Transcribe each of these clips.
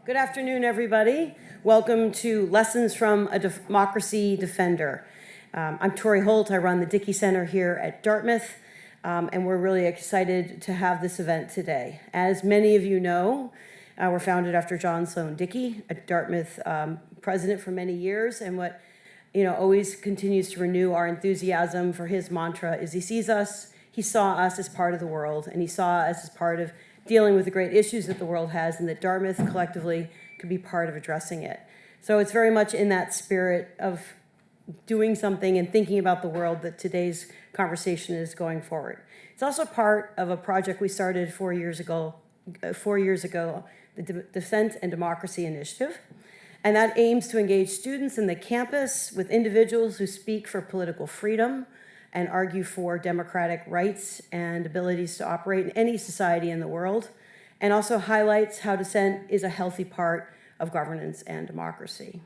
Good afternoon, everybody. Welcome to Lessons from a Democracy Defender. I'm Tori Holt. I run the Dickey Center here at Dartmouth, and we're really excited to have this event today. As many of you know, we're founded after John Sloan Dickey, a Dartmouth president for many years, and what always continues to renew our enthusiasm for his mantra is he saw us as part of the world, and he saw us as part of dealing with the great issues that the world has, and that Dartmouth collectively could be part of addressing it. So it's very much in that spirit of doing something and thinking about the world that today's conversation is going forward. It's also part of a project we started 4 years ago, the Dissent and Democracy Initiative. And that aims to engage students in the campus with individuals who speak for political freedom and argue for democratic rights and abilities to operate in any society in the world, and also highlights how dissent is a healthy part of governance and democracy.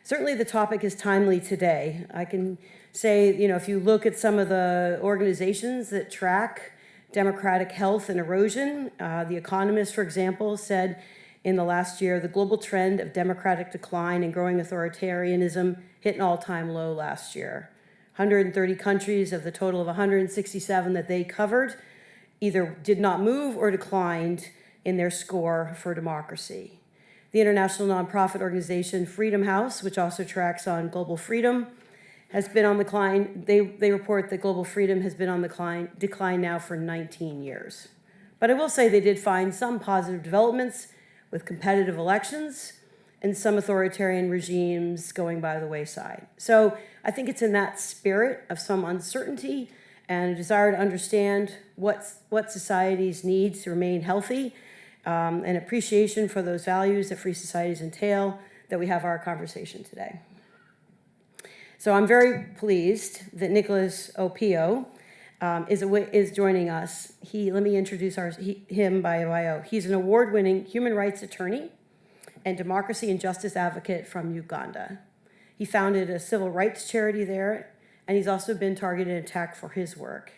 Certainly the topic is timely today. I can say, if you look at some of the organizations that track democratic health and erosion, The Economist, for example, said in the last year, the global trend of democratic decline and growing authoritarianism hit an all-time low last year. 130 countries of the total of 167 that they covered either did not move or declined in their score for democracy. The international nonprofit organization Freedom House, which also tracks on global freedom, has been on decline. They report that global freedom has been on decline now for 19 years. But I will say they did find some positive developments with competitive elections and some authoritarian regimes going by the wayside. So I think it's in that spirit of some uncertainty and a desire to understand what societies need to remain healthy, and appreciation for those values that free societies entail, that we have our conversation today. So I'm very pleased that Nicholas Opiyo is joining us. Let me introduce him by bio. He's an award-winning human rights attorney and democracy and justice advocate from Uganda. He founded a civil rights charity there, and he's also been targeted and attacked for his work.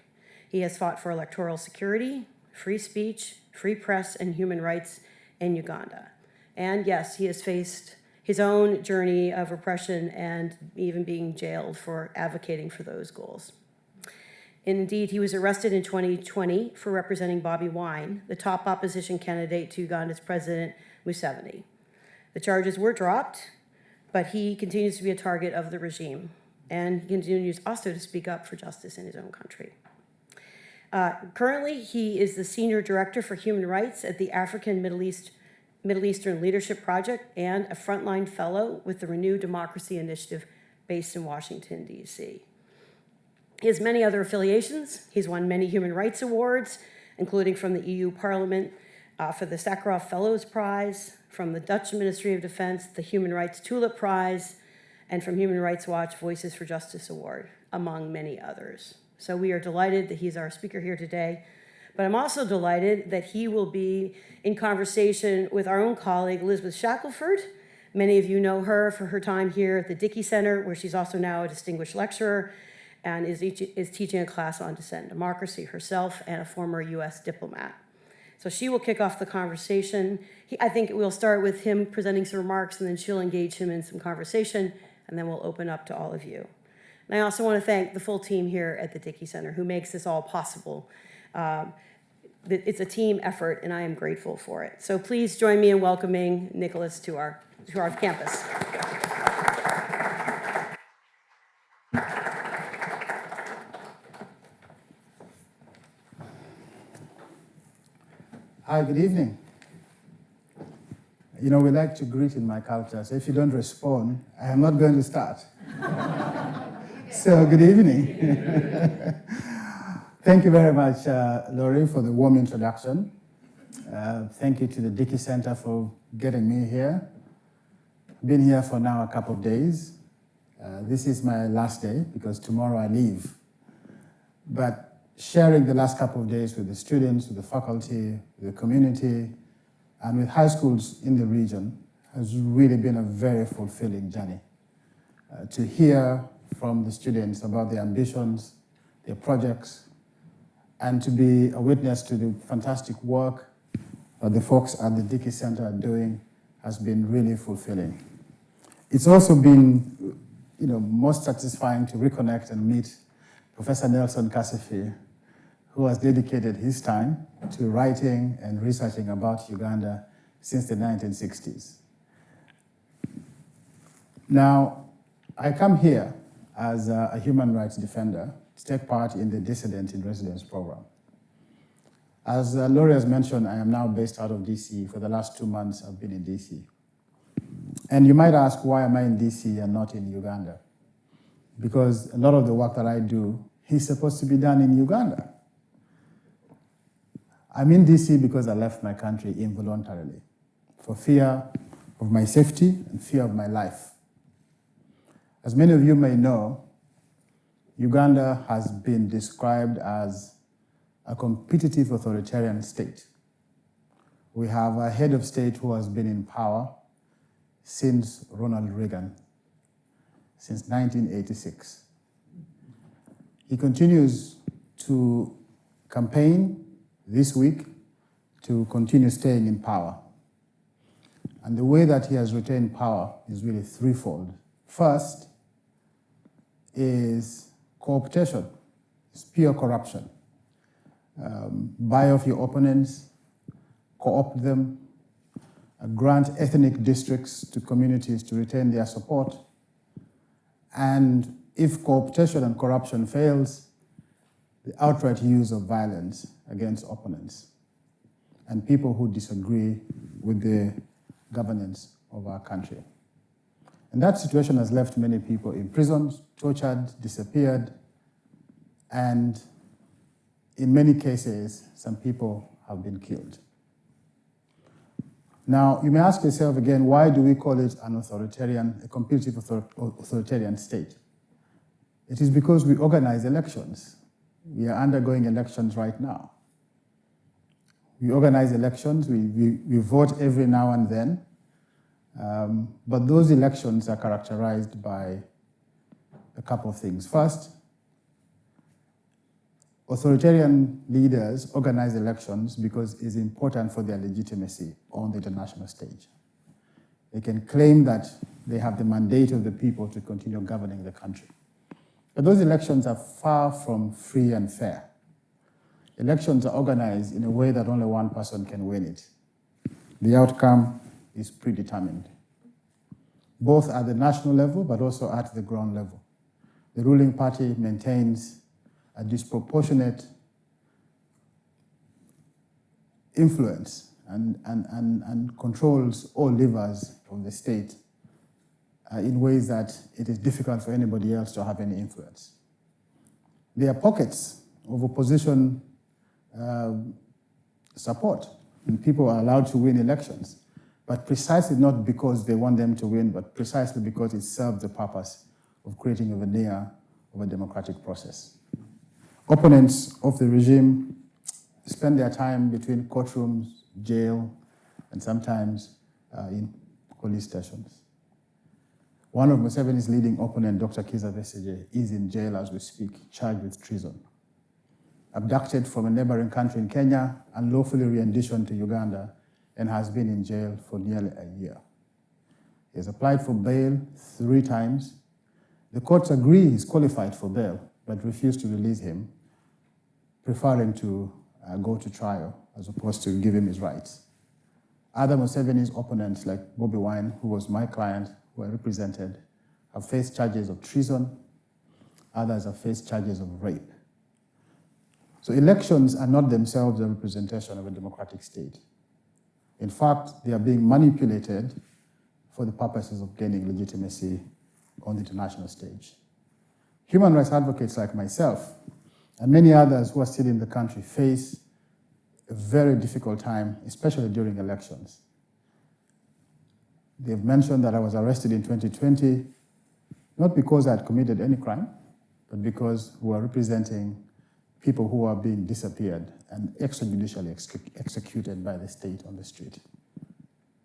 He has fought for electoral security, free speech, free press, and human rights in Uganda. And yes, he has faced his own journey of repression and even being jailed for advocating for those goals. And indeed, he was arrested in 2020 for representing Bobi Wine, the top opposition candidate to Uganda's President Museveni. The charges were dropped, but he continues to be a target of the regime, and he continues also to speak up for justice in his own country. Currently, he is the Senior Director for Human Rights at the African Middle Eastern Leadership Project and a Frontline Fellow with the Renewed Democracy Initiative based in Washington, D.C. He has many other affiliations. He's won many human rights awards, including from the EU Parliament for the Sakharov Fellows Prize, from the Dutch Ministry of Defense, the Human Rights Tulip Prize, and from Human Rights Watch Voices for Justice Award, among many others. So we are delighted that he's our speaker here today. But I'm also delighted that he will be in conversation with our own colleague, Elizabeth Shackelford. Many of you know her for her time here at the Dickey Center, where she's also now a distinguished lecturer and is teaching a class on dissent and democracy herself, and a former US diplomat. So she will kick off the conversation. I think we'll start with him presenting some remarks, and then she'll engage him in some conversation, and then we'll open up to all of you. And I also want to thank the full team here at the Dickey Center who makes this all possible. It's a team effort, and I am grateful for it. So please join me in welcoming Nicholas to our campus. Hi, good evening. We like to greet in my culture, so if you don't respond, I am not going to start. So, good evening. Thank you very much, Laurie, for the warm introduction. Thank you to the Dickey Center for getting me here. I've been here for now a couple of days. This is my last day because tomorrow I leave. But sharing the last couple of days with the students, with the faculty, with the community, and with high schools in the region has really been a very fulfilling journey. To hear from the students about their ambitions, their projects, and to be a witness to the fantastic work that the folks at the Dickey Center are doing has been really fulfilling. It's also been, most satisfying to reconnect and meet Professor Nelson Kasifi, who has dedicated his time to writing and researching about Uganda since the 1960s. Now, I come here as a human rights defender to take part in the Dissident in Residence program. As Laurie has mentioned, I am now based out of DC. For the last 2 months, I've been in DC. And you might ask, why am I in DC and not in Uganda? Because a lot of the work that I do is supposed to be done in Uganda. I'm in DC because I left my country involuntarily for fear of my safety and fear of my life. As many of you may know, Uganda has been described as a competitive authoritarian state. We have a head of state who has been in power since Ronald Reagan, since 1986. He continues to campaign this week to continue staying in power. And the way that he has retained power is really threefold. First is co-optation, it's pure corruption. Buy off your opponents, co-opt them, grant ethnic districts to communities to retain their support, and if co-optation and corruption fails, the outright use of violence against opponents and people who disagree with the governance of our country. And that situation has left many people imprisoned, tortured, disappeared, and in many cases, some people have been killed. Now, you may ask yourself again, why do we call it an authoritarian, a competitive authoritarian state? It is because we organize elections. We are undergoing elections right now. We organize elections, we vote every now and then, but those elections are characterized by a couple of things. First, authoritarian leaders organize elections because it's important for their legitimacy on the international stage. They can claim that they have the mandate of the people to continue governing the country. But those elections are far from free and fair. Elections are organized in a way that only one person can win it. The outcome is predetermined, both at the national level but also at the ground level. The ruling party maintains a disproportionate influence and controls all levers of the state in ways that it is difficult for anybody else to have any influence. There are pockets of opposition support, and people are allowed to win elections, but precisely not because they want them to win, but precisely because it serves the purpose of creating a veneer of a democratic process. Opponents of the regime spend their time between courtrooms, jail, and sometimes in police stations. One of Museveni's leading opponent, Dr. Kizza Besigye, is in jail as we speak, charged with treason. Abducted from a neighboring country in Kenya, unlawfully renditioned to Uganda, and has been in jail for nearly a year. He has applied for bail 3 times. The courts agree he's qualified for bail, but refuse to release him, preferring to go to trial as opposed to give him his rights. Other Museveni's opponents, like Bobi Wine, who was my client, who I represented, have faced charges of treason. Others have faced charges of rape. So elections are not themselves a representation of a democratic state. In fact, they are being manipulated for the purposes of gaining legitimacy on the international stage. Human rights advocates like myself and many others who are still in the country face a very difficult time, especially during elections. They've mentioned that I was arrested in 2020, not because I had committed any crime, but because we were representing people who are being disappeared and extrajudicially executed by the state on the street.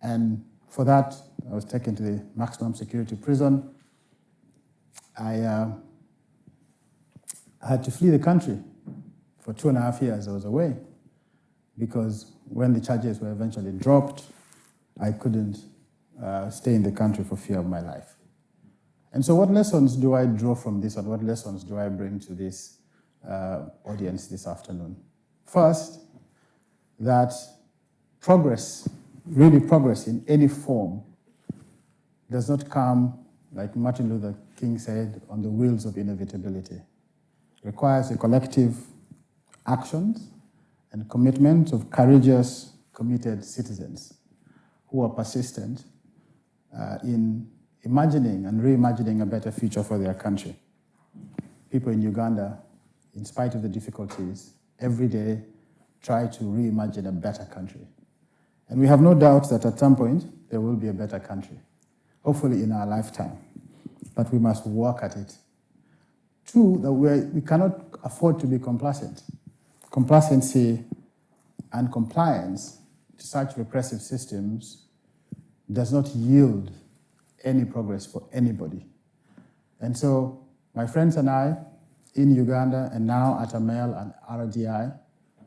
And for that, I was taken to the maximum security prison. I had to flee the country. For 2.5 years, I was away because when the charges were eventually dropped, I couldn't stay in the country for fear of my life. And so what lessons do I draw from this, and what lessons do I bring to this audience this afternoon? First, that progress, really progress in any form, does not come, like Martin Luther King said, on the wheels of inevitability. It requires a collective actions and commitment of courageous, committed citizens who are persistent in imagining and reimagining a better future for their country. People in Uganda, in spite of the difficulties, every day try to reimagine a better country. And we have no doubt that at some point there will be a better country, hopefully in our lifetime, but we must work at it. Two, that we cannot afford to be complacent. Complacency and compliance to such repressive systems does not yield any progress for anybody. And so my friends and I in Uganda and now at AMEL and RDI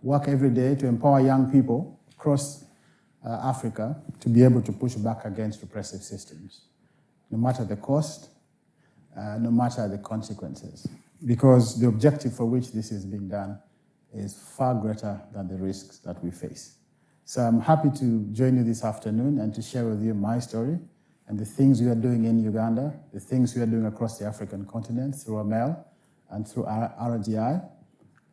work every day to empower young people across Africa to be able to push back against repressive systems, no matter the cost, no matter the consequences, because the objective for which this is being done is far greater than the risks that we face. So I'm happy to join you this afternoon and to share with you my story and the things we are doing in Uganda, the things we are doing across the African continent through AMEL and through RDI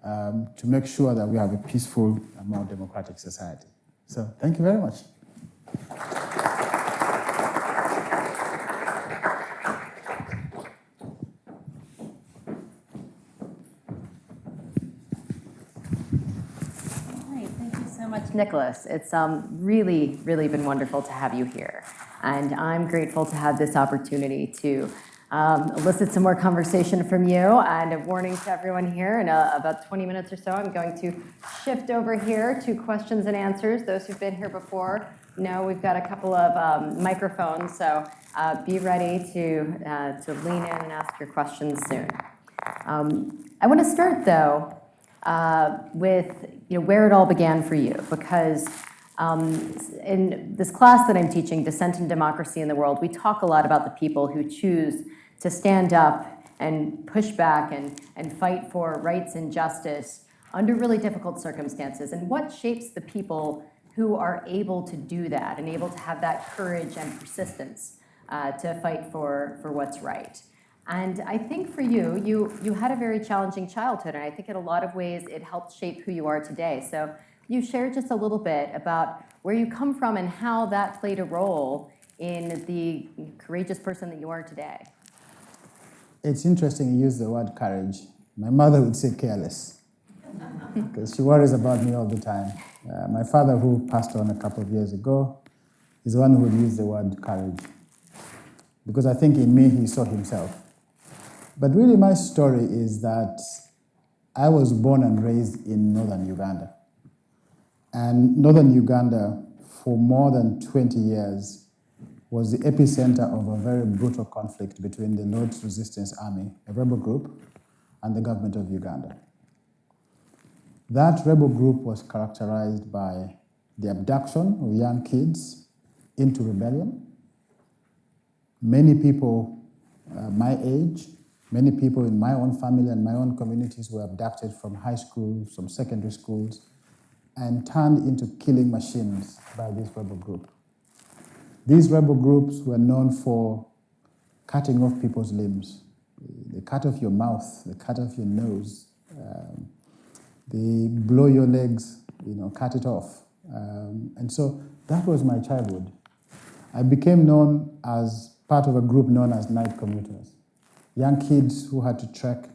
to make sure that we have a peaceful and more democratic society. So thank you very much. Nicholas, it's really been wonderful to have you here. And I'm grateful to have this opportunity to elicit some more conversation from you. And a warning to everyone here, in about 20 minutes or so, I'm going to shift over here to questions and answers. Those who've been here before know we've got a couple of microphones, so be ready to lean in and ask your questions soon. I want to start, though, with where it all began for you, because in this class that I'm teaching, Dissent and Democracy in the World, we talk a lot about the people who choose to stand up and push back and fight for rights and justice under really difficult circumstances, and what shapes the people who are able to do that and able to have that courage and persistence to fight for what's right. And I think for you had a very challenging childhood, and I think in a lot of ways it helped shape who you are today. So you shared just a little bit about where you come from and how that played a role in the courageous person that you are today. It's interesting you use the word courage. My mother would say careless, because she worries about me all the time. My father, who passed on a couple of years ago, is the one who would use the word courage, because I think in me he saw himself. But really my story is that I was born and raised in northern Uganda. And northern Uganda, for more than 20 years, was the epicenter of a very brutal conflict between the Lord's Resistance Army, a rebel group, and the government of Uganda. That rebel group was characterized by the abduction of young kids into rebellion. Many people my age, many people in my own family and my own communities were abducted from high schools, from secondary schools, and turned into killing machines by this rebel group. These rebel groups were known for cutting off people's limbs. They cut off your mouth, they cut off your nose, they blow your legs, cut it off. And so that was my childhood. I became known as part of a group known as night commuters. Young kids who had to trek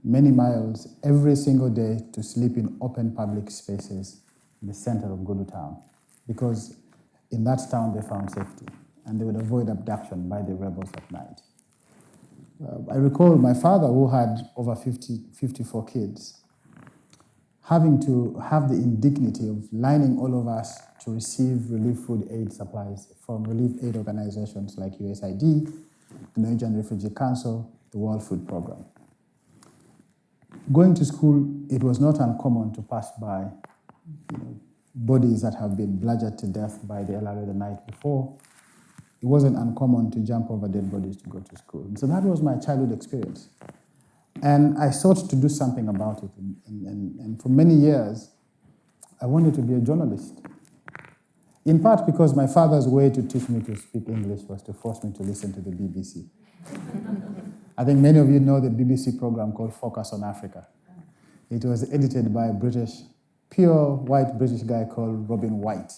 many miles every single day to sleep in open public spaces in the center of Gulu town, because in that town they found safety and they would avoid abduction by the rebels at night. I recall my father, who had over 54 kids, having to have the indignity of lining all of us to receive relief food aid supplies from relief aid organizations like USAID, the Norwegian Refugee Council, the World Food Programme. Going to school, it was not uncommon to pass by bodies that have been bludgeoned to death by the LRA the night before, it wasn't uncommon to jump over dead bodies to go to school. And so that was my childhood experience. And I sought to do something about it. And for many years, I wanted to be a journalist. In part because my father's way to teach me to speak English was to force me to listen to the BBC. I think many of you know the BBC program called Focus on Africa. It was edited by a pure white British guy called Robin White.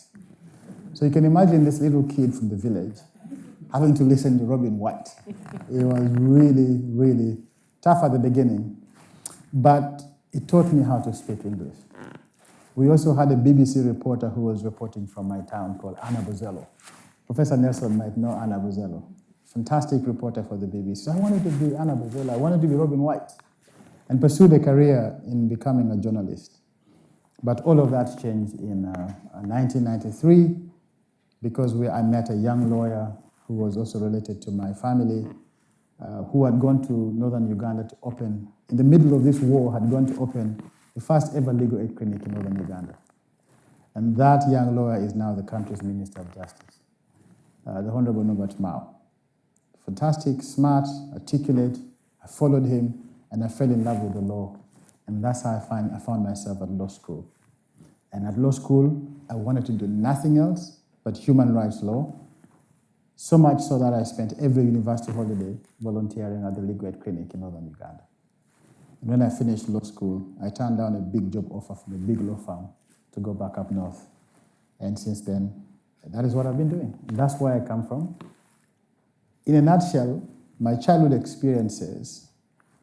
So you can imagine this little kid from the village having to listen to Robin White. It was really, really tough at the beginning, but it taught me how to speak English. We also had a BBC reporter who was reporting from my town called Anna Bozello. Professor Nelson might know Anna Bozello. Fantastic reporter for the BBC. So I wanted to be Anna Bozello. I wanted to be Robin White and pursued a career in becoming a journalist. But all of that changed in 1993 because I met a young lawyer who was also related to my family, who had gone to northern Uganda to open, in the middle of this war, had gone to open the first ever legal aid clinic in northern Uganda. And that young lawyer is now the country's Minister of Justice, the Honorable Norbert Mao. Fantastic, smart, articulate. I followed him, and I fell in love with the law. And that's how I found myself at law school. And at law school, I wanted to do nothing else but human rights law, so much so that I spent every university holiday volunteering at the legal aid clinic in northern Uganda. And when I finished law school, I turned down a big job offer from a big law firm to go back up north. And since then, that is what I've been doing. And that's where I come from. In a nutshell, my childhood experiences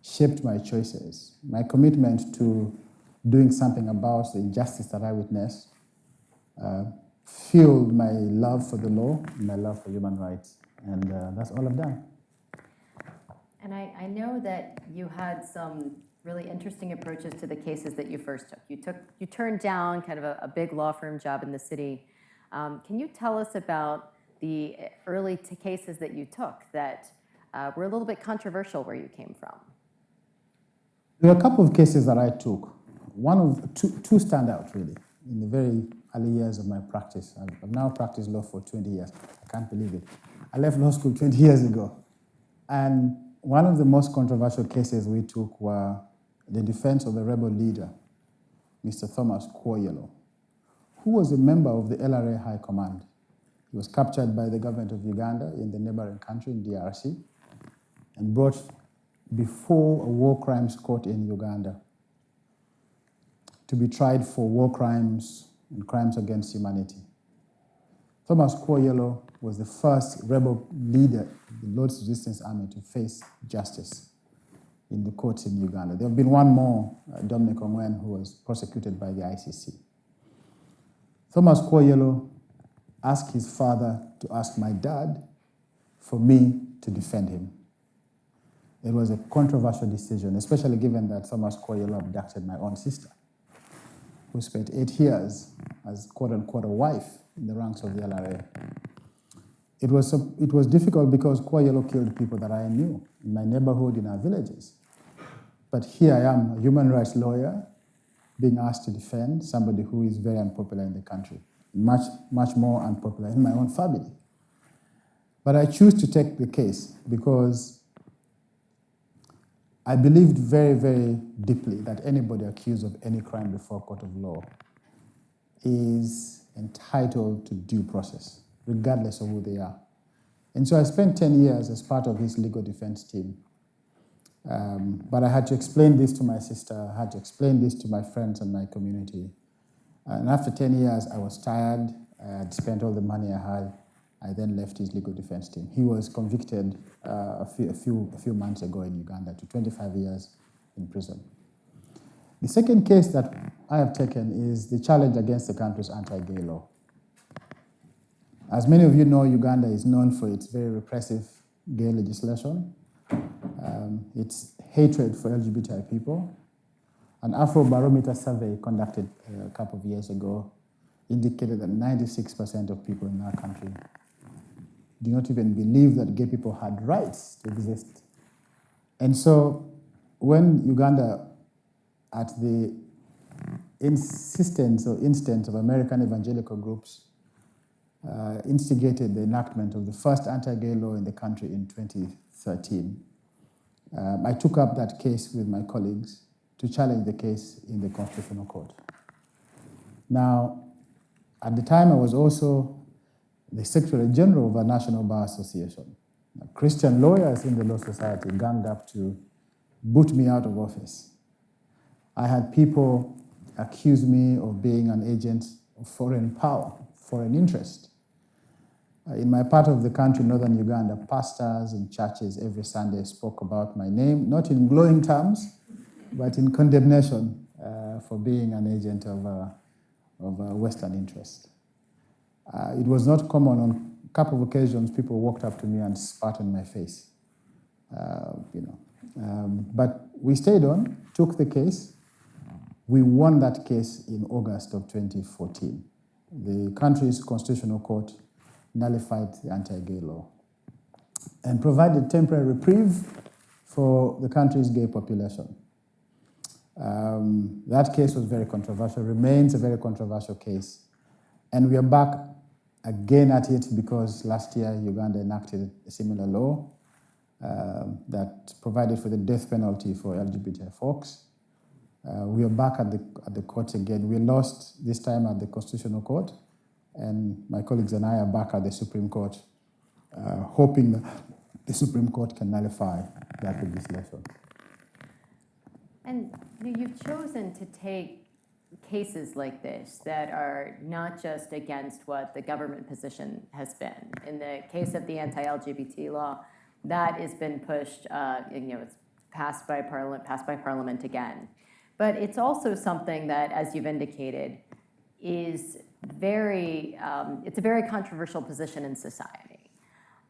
shaped my choices. My commitment to doing something about the injustice that I witnessed fueled my love for the law, my love for human rights, and that's all I've done. And I know that you had some really interesting approaches to the cases that you first took. You turned down kind of a big law firm job in the city. Can you tell us about the early cases that you took that were a little bit controversial where you came from? There were a couple of cases that I took. Two stand out, really, in the very early years of my practice. I've now practiced law for 20 years. I can't believe it. I left law school 20 years ago. And one of the most controversial cases we took were the defense of the rebel leader, Mr. Thomas Kwoyelo, who was a member of the LRA High Command. He was captured by the government of Uganda in the neighboring country, in DRC, and brought before a war crimes court in Uganda to be tried for war crimes and crimes against humanity. Thomas Kwoyelo was the first rebel leader of the Lord's Resistance Army to face justice in the courts in Uganda. There have been one more, Dominic Ongwen, who was prosecuted by the ICC. Thomas Kwoyelo asked his father to ask my dad for me to defend him. It was a controversial decision, especially given that Thomas Kwoyelo abducted my own sister, who spent 8 years as quote-unquote a wife in the ranks of the LRA. It was difficult because Kwoyelo killed people that I knew in my neighborhood, in our villages. But here I am, a human rights lawyer, being asked to defend somebody who is very unpopular in the country, much, much more unpopular in my own family. But I choose to take the case because I believed very, very deeply that anybody accused of any crime before a court of law is entitled to due process, regardless of who they are. And so I spent 10 years as part of his legal defense team. But I had to explain this to my sister, I had to explain this to my friends and my community. And after 10 years, I was tired. I had spent all the money I had. I then left his legal defense team. He was convicted a few months ago in Uganda to 25 years in prison. The second case that I have taken is the challenge against the country's anti-gay law. As many of you know, Uganda is known for its very repressive gay legislation, its hatred for LGBTI people. An Afrobarometer survey conducted a couple of years ago indicated that 96% of people in our country do not even believe that gay people had rights to exist. And so when Uganda, at the insistence or instance of American evangelical groups instigated the enactment of the first anti-gay law in the country in 2013. I took up that case with my colleagues to challenge the case in the Constitutional Court. Now, at the time, I was also the Secretary General of our National Bar Association. Christian lawyers in the Law Society ganged up to boot me out of office. I had people accuse me of being an agent of foreign power, foreign interest. In my part of the country, northern Uganda, pastors and churches every Sunday spoke about my name, not in glowing terms, but in condemnation for being an agent of Western interest. It was not common. On a couple of occasions, people walked up to me and spat on my face. But we stayed on, took the case. We won that case in August of 2014. The country's Constitutional Court nullified the anti-gay law and provided temporary reprieve for the country's gay population. That case was very controversial, remains a very controversial case. And we are back again at it because last year Uganda enacted a similar law that provided for the death penalty for LGBT folks. We are back at the court again. We lost this time at the Constitutional Court, and my colleagues and I are back at the Supreme Court, hoping that the Supreme Court can nullify that legislation. And you've chosen to take cases like this that are not just against what the government position has been. In the case of the anti-LGBT law, that has been pushed, it's passed by Parliament again. But it's also something that, as you've indicated, is it's a very controversial position in society.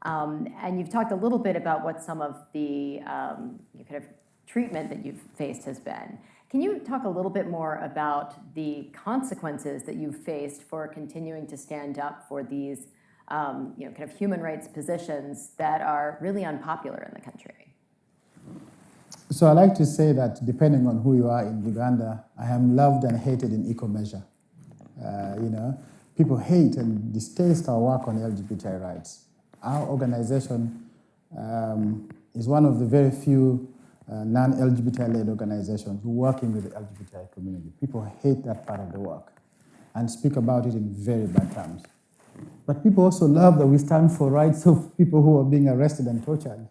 And you've talked a little bit about what some of the kind of treatment that you've faced has been. Can you talk a little bit more about the consequences that you've faced for continuing to stand up for these kind of human rights positions that are really unpopular in the country? So I like to say that depending on who you are in Uganda, I am loved and hated in equal measure. People hate and distaste our work on LGBTI rights. Our organization is one of the very few non-LGBTI-led organizations working with the LGBTI community. People hate that part of the work and speak about it in very bad terms. But people also love that we stand for rights of people who are being arrested and tortured.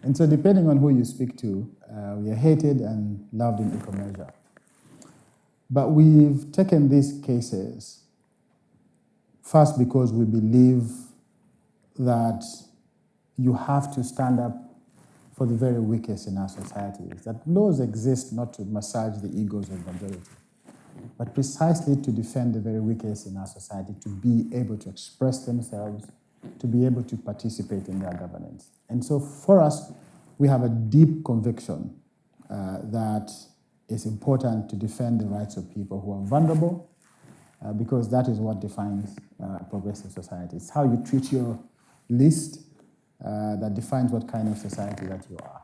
And so depending on who you speak to, we are hated and loved in equal measure. But we've taken these cases first because we believe that you have to stand up for the very weakest in our societies, that laws exist not to massage the egos of the majority, but precisely to defend the very weakest in our society, to be able to express themselves, to be able to participate in their governance. And so for us, we have a deep conviction that it's important to defend the rights of people who are vulnerable, because that is what defines a progressive society. It's how you treat your least that defines what kind of society that you are.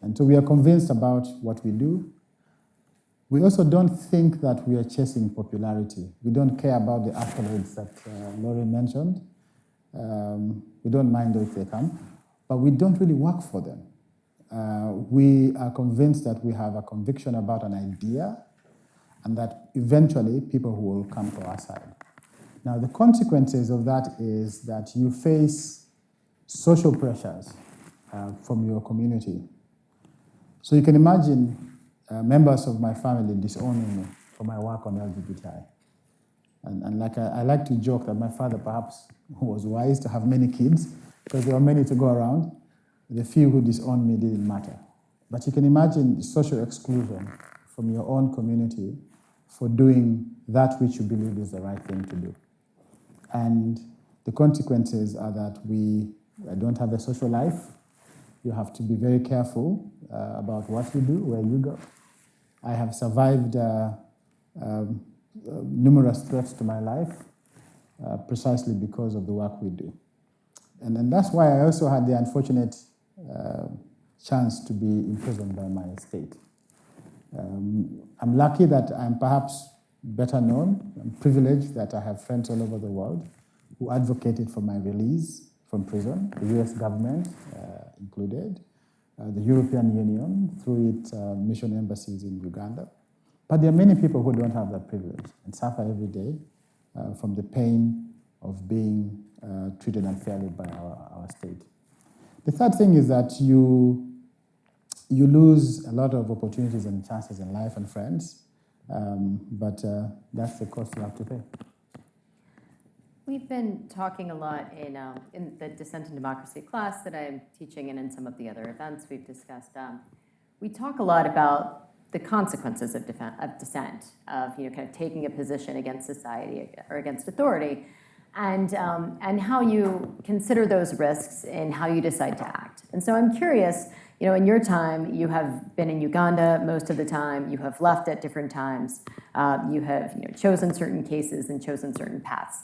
And so we are convinced about what we do. We also don't think that we are chasing popularity. We don't care about the accolades that Laurie mentioned. We don't mind if they come, but we don't really work for them. We are convinced that we have a conviction about an idea and that eventually people will come to our side. Now, the consequences of that is that you face social pressures from your community. So you can imagine members of my family disowning me for my work on LGBTI. And like I like to joke that my father perhaps was wise to have many kids because there were many to go around. The few who disowned me didn't matter. But you can imagine social exclusion from your own community for doing that which you believe is the right thing to do. And the consequences are that I don't have a social life. You have to be very careful about what you do, where you go. I have survived numerous threats to my life precisely because of the work we do. And then that's why I also had the unfortunate chance to be imprisoned by my state. I'm lucky that I'm perhaps better known. I'm privileged that I have friends all over the world who advocated for my release from prison, the US government included, the European Union through its mission embassies in Uganda. But there are many people who don't have that privilege and suffer every day from the pain of being treated unfairly by our state. The third thing is that you lose a lot of opportunities and chances in life and friends, but that's the cost you have to pay. We've been talking a lot in the Dissent in Democracy class that I'm teaching and in some of the other events we've discussed. We talk a lot about the consequences of dissent, of kind of taking a position against society or against authority, and how you consider those risks in how you decide to act. And so I'm curious, in your time, you have been in Uganda most of the time, you have left at different times, you have chosen certain cases and chosen certain paths.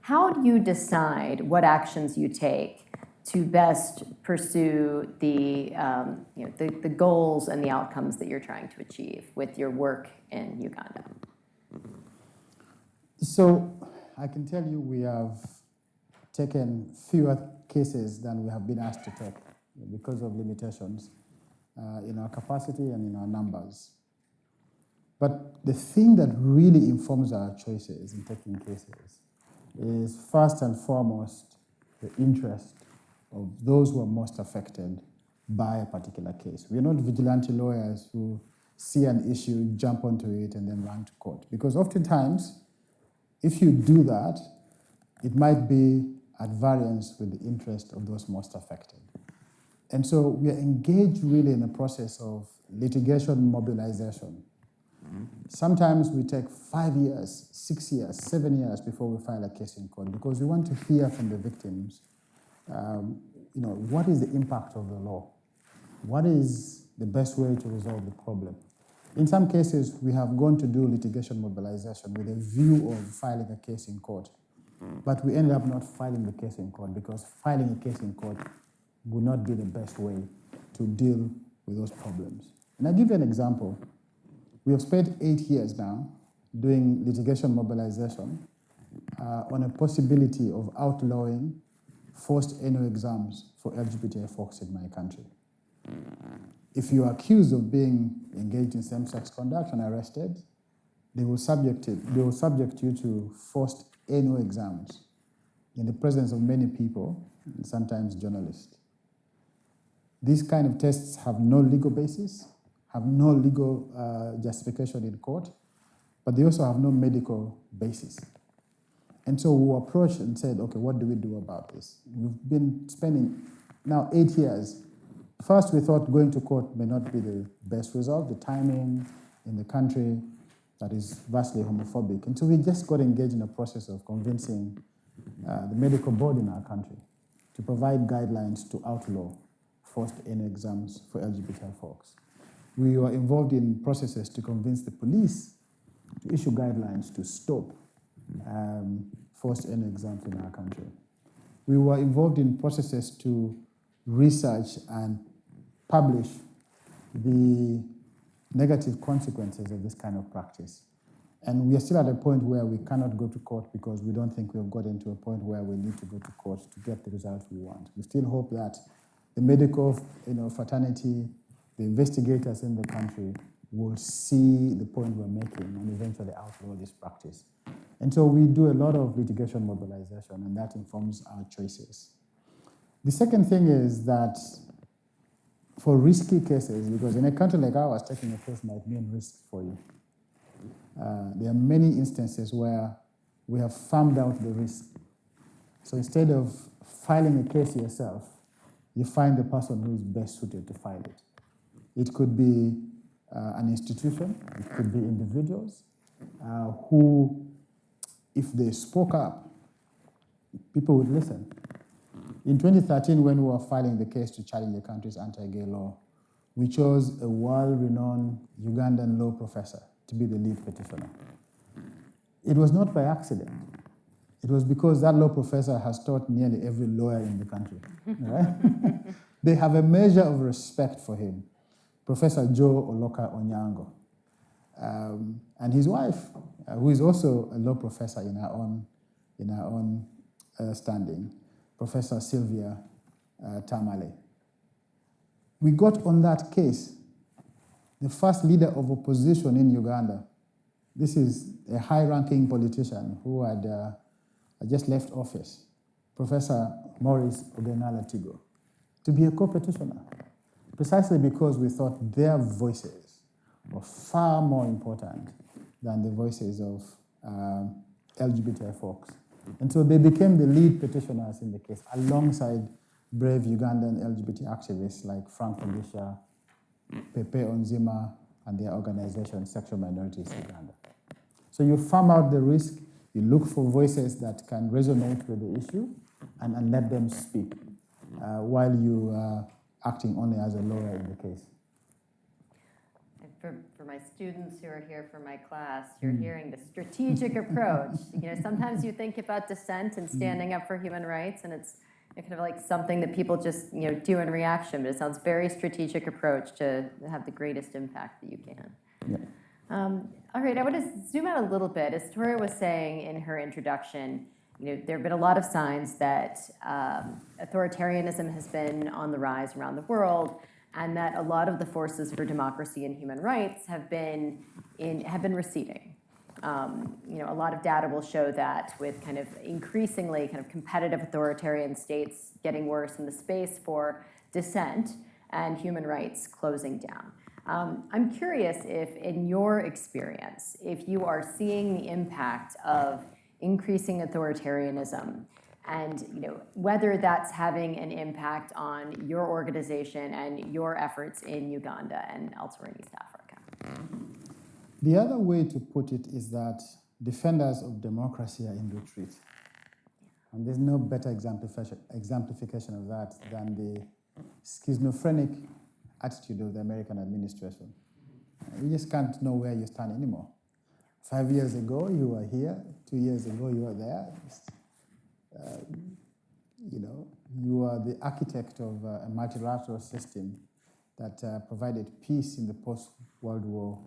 How do you decide what actions you take to best pursue the goals and the outcomes that you're trying to achieve with your work in Uganda? So I can tell you we have taken fewer cases than we have been asked to take because of limitations in our capacity and in our numbers. But the thing that really informs our choices in taking cases is first and foremost the interest of those who are most affected by a particular case. We are not vigilante lawyers who see an issue, jump onto it, and then run to court. Because oftentimes, if you do that, it might be at variance with the interest of those most affected. And so we are engaged really in a process of litigation mobilization. Sometimes we take 5 years, 6 years, 7 years before we file a case in court because we want to hear from the victims. What is the impact of the law? What is the best way to resolve the problem? In some cases, we have gone to do litigation mobilization with a view of filing a case in court, but we ended up not filing the case in court because filing a case in court would not be the best way to deal with those problems. And I'll give you an example. We have spent 8 years now doing litigation mobilization on a possibility of outlawing forced annual exams for LGBTQ folks in my country. If you are accused of being engaged in same-sex conduct and arrested, they will subject you to forced annual exams in the presence of many people, and sometimes journalists. These kind of tests have no legal basis, have no legal justification in court, but they also have no medical basis. And so we approached and said, okay, what do we do about this? We've been spending now 8 years. First, we thought going to court may not be the best result, the timing in the country that is vastly homophobic. And so we just got engaged in a process of convincing the medical board in our country to provide guidelines to outlaw forced annual exams for LGBT folks. We were involved in processes to convince the police to issue guidelines to stop forced annual exams in our country. We were involved in processes to research and publish the negative consequences of this kind of practice. And we are still at a point where we cannot go to court because we don't think we have gotten to a point where we need to go to court to get the results we want. We still hope that the medical fraternity, the investigators in the country will see the point we're making and eventually outlaw this practice. And so we do a lot of litigation mobilization, and that informs our choices. The second thing is that for risky cases, because in a country like ours, taking a case might mean risk for you. There are many instances where we have farmed out the risk. So instead of filing a case yourself, you find the person who is best suited to file it. It could be an institution, it could be individuals who, if they spoke up, people would listen. In 2013, when we were filing the case to challenge the country's anti-gay law, we chose a world-renowned Ugandan law professor to be the lead petitioner. It was not by accident. It was because that law professor has taught nearly every lawyer in the country. Right? They have a measure of respect for him. Professor Joe Oloka Onyango. and his wife, who is also a law professor in her own standing, Professor Sylvia Tamale. We got on that case the first leader of opposition in Uganda. This is a high-ranking politician who had just left office, Professor Maurice Ogenala-Tigo, to be a co-petitioner, precisely because we thought their voices were far more important than the voices of LGBT folks. And so they became the lead petitioners in the case, alongside brave Ugandan LGBT activists like Frank Mugisha, Pepe Onzima, and their organization, Sexual Minorities Uganda. So you farm out the risk, you look for voices that can resonate with the issue, and let them speak, while you are acting only as a lawyer in the case. For my students who are here for my class, you're hearing the strategic approach. Sometimes you think about dissent and standing up for human rights, and it's kind of like something that people just do in reaction, but it sounds very strategic approach to have the greatest impact that you can. Yeah. All right, I want to zoom out a little bit. As Tora was saying in her introduction, there have been a lot of signs that authoritarianism has been on the rise around the world, and that a lot of the forces for democracy and human rights have been receding. A lot of data will show that, with kind of increasingly kind of competitive authoritarian states getting worse in the space for dissent and human rights closing down. I'm curious if, in your experience, if you are seeing the impact of increasing authoritarianism, and whether that's having an impact on your organization and your efforts in Uganda and elsewhere in East Africa. The other way to put it is that defenders of democracy are in retreat. And there's no better exemplification of that than the schizophrenic attitude of the American administration. You just can't know where you stand anymore. 5 years ago, you were here. 2 years ago, you were there. You are the architect of a multilateral system that provided peace in the post-World War.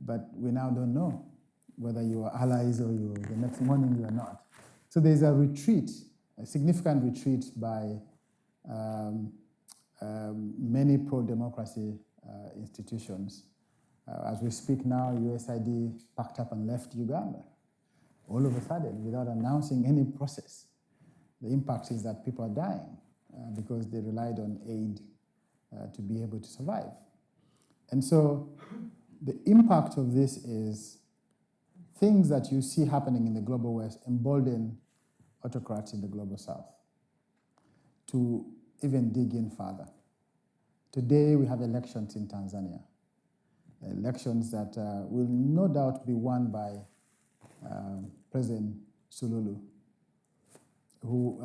But we now don't know whether you are allies or the next morning you are not. So there's a retreat, a significant retreat by many pro-democracy institutions. As we speak now, USAID packed up and left Uganda all of a sudden without announcing any process. The impact is that people are dying because they relied on aid to be able to survive. And so the impact of this is things that you see happening in the global West embolden autocrats in the global South to even dig in further. Today we have elections in Tanzania, elections that will no doubt be won by President Sululu, who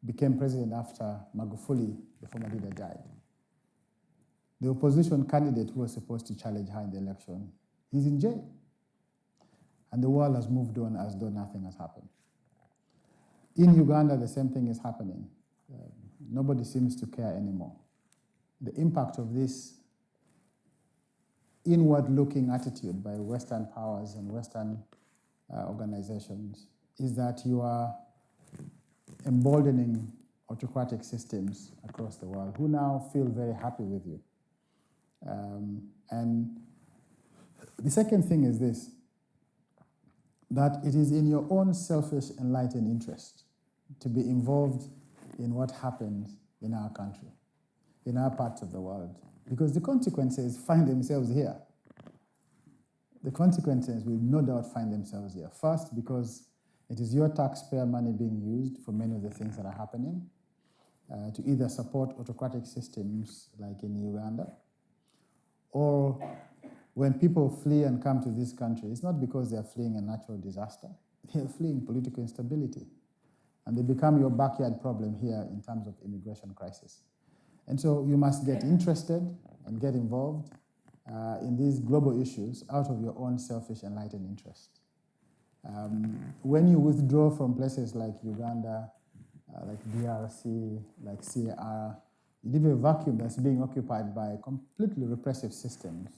became president after Magufuli, the former leader, died. The opposition candidate who was supposed to challenge her in the election, he's in jail. And the world has moved on as though nothing has happened. In Uganda, the same thing is happening. Nobody seems to care anymore. The impact of this inward-looking attitude by Western powers and Western organizations is that you are emboldening autocratic systems across the world who now feel very happy with you. And the second thing is this, that it is in your own selfish, enlightened interest to be involved in what happens in our country, in our parts of the world, because the consequences find themselves here. The consequences will no doubt find themselves here. First, because it is your taxpayer money being used for many of the things that are happening to either support autocratic systems like in Uganda, or when people flee and come to this country, it's not because they're fleeing a natural disaster. They're fleeing political instability. And they become your backyard problem here in terms of immigration crisis. And so you must get interested and get involved in these global issues out of your own selfish, enlightened interest. When you withdraw from places like Uganda, like DRC, like CAR, you leave a vacuum that's being occupied by completely repressive systems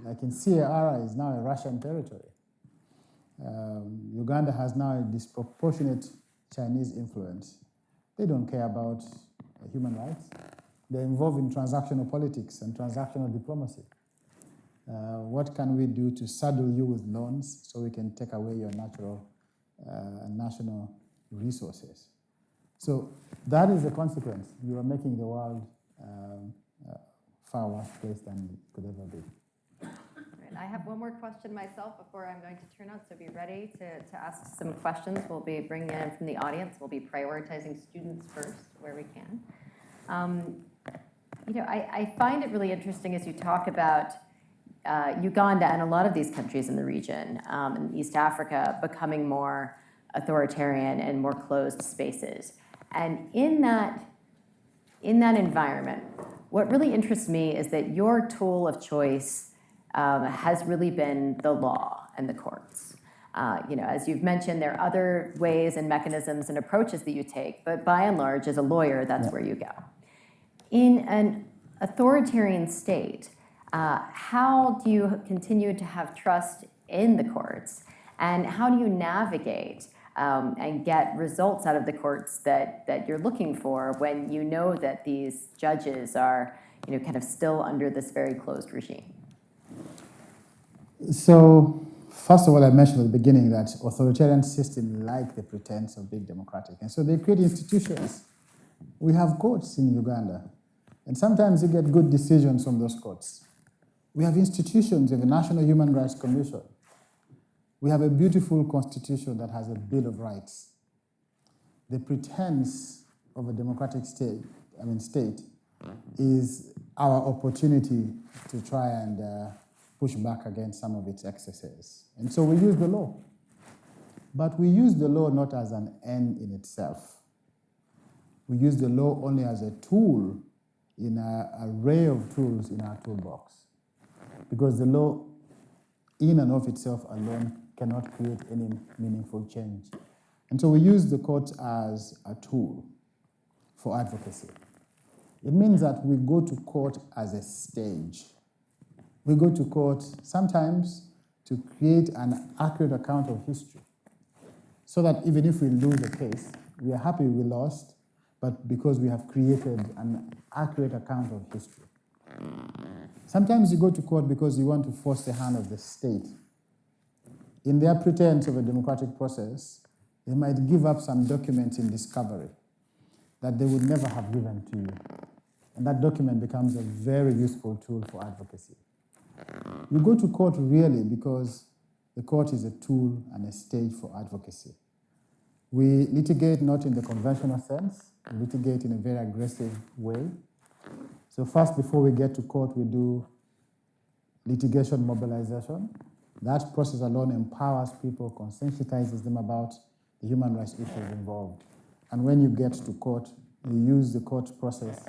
Like in Sierra is now a Russian territory. Uganda has now a disproportionate Chinese influence. They don't care about human rights. They're involved in transactional politics and transactional diplomacy. What can we do to saddle you with loans so we can take away your natural and national resources? So that is the consequence. You are making the world far worse place than it could ever be. Right. I have one more question myself before I'm going to turn out, so be ready to ask some questions. We'll be bringing in from the audience. We'll be prioritizing students first where we can. I find it really interesting as you talk about Uganda and a lot of these countries in the region, in East Africa, becoming more authoritarian and more closed spaces. And in that environment, what really interests me is that your tool of choice has really been the law and the courts. As you've mentioned, there are other ways and mechanisms and approaches that you take, but by and large, as a lawyer, that's where you go. In an authoritarian state, how do you continue to have trust in the courts? And how do you navigate and get results out of the courts that you're looking for when you know that these judges are kind of still under this very closed regime? So, first of all, I mentioned at the beginning that authoritarian systems like the pretense of being democratic. And so they create institutions. We have courts in Uganda. And sometimes you get good decisions from those courts. We have institutions. We have a National Human Rights Commission. We have a beautiful constitution that has a Bill of Rights. The pretense of a democratic state is our opportunity to try and push back against some of its excesses. And so we use the law. But we use the law not as an end in itself. We use the law only as a tool in an array of tools in our toolbox. Because the law, in and of itself alone, cannot create any meaningful change. And so we use the court as a tool for advocacy. It means that we go to court as a stage. We go to court sometimes to create an accurate account of history, so that even if we lose a case, we are happy we lost, but because we have created an accurate account of history. Sometimes you go to court because you want to force the hand of the state. In their pretense of a democratic process, they might give up some documents in discovery that they would never have given to you. And that document becomes a very useful tool for advocacy. You go to court really because the court is a tool and a stage for advocacy. We litigate not in the conventional sense, we litigate in a very aggressive way. So first, before we get to court, we do litigation mobilization. That process alone empowers people, conscientizes them about the human rights issues involved. And when you get to court, you use the court process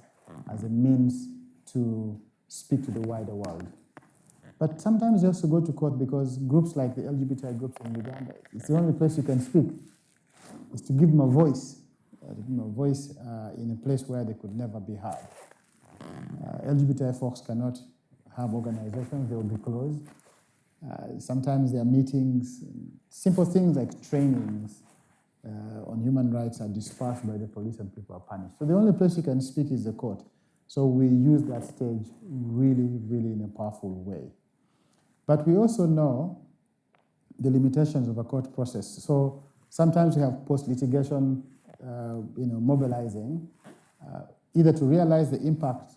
as a means to speak to the wider world. But sometimes you also go to court because groups like the LGBTI groups in Uganda, it's the only place you can speak. It's to give them a voice, in a place where they could never be heard. LGBTI folks cannot have organizations, they will be closed. Sometimes their meetings, simple things like trainings on human rights are dispersed by the police and people are punished. So the only place you can speak is the court. So we use that stage really, really in a powerful way. But we also know the limitations of a court process. So sometimes we have post-litigation, mobilizing, either to realize the impact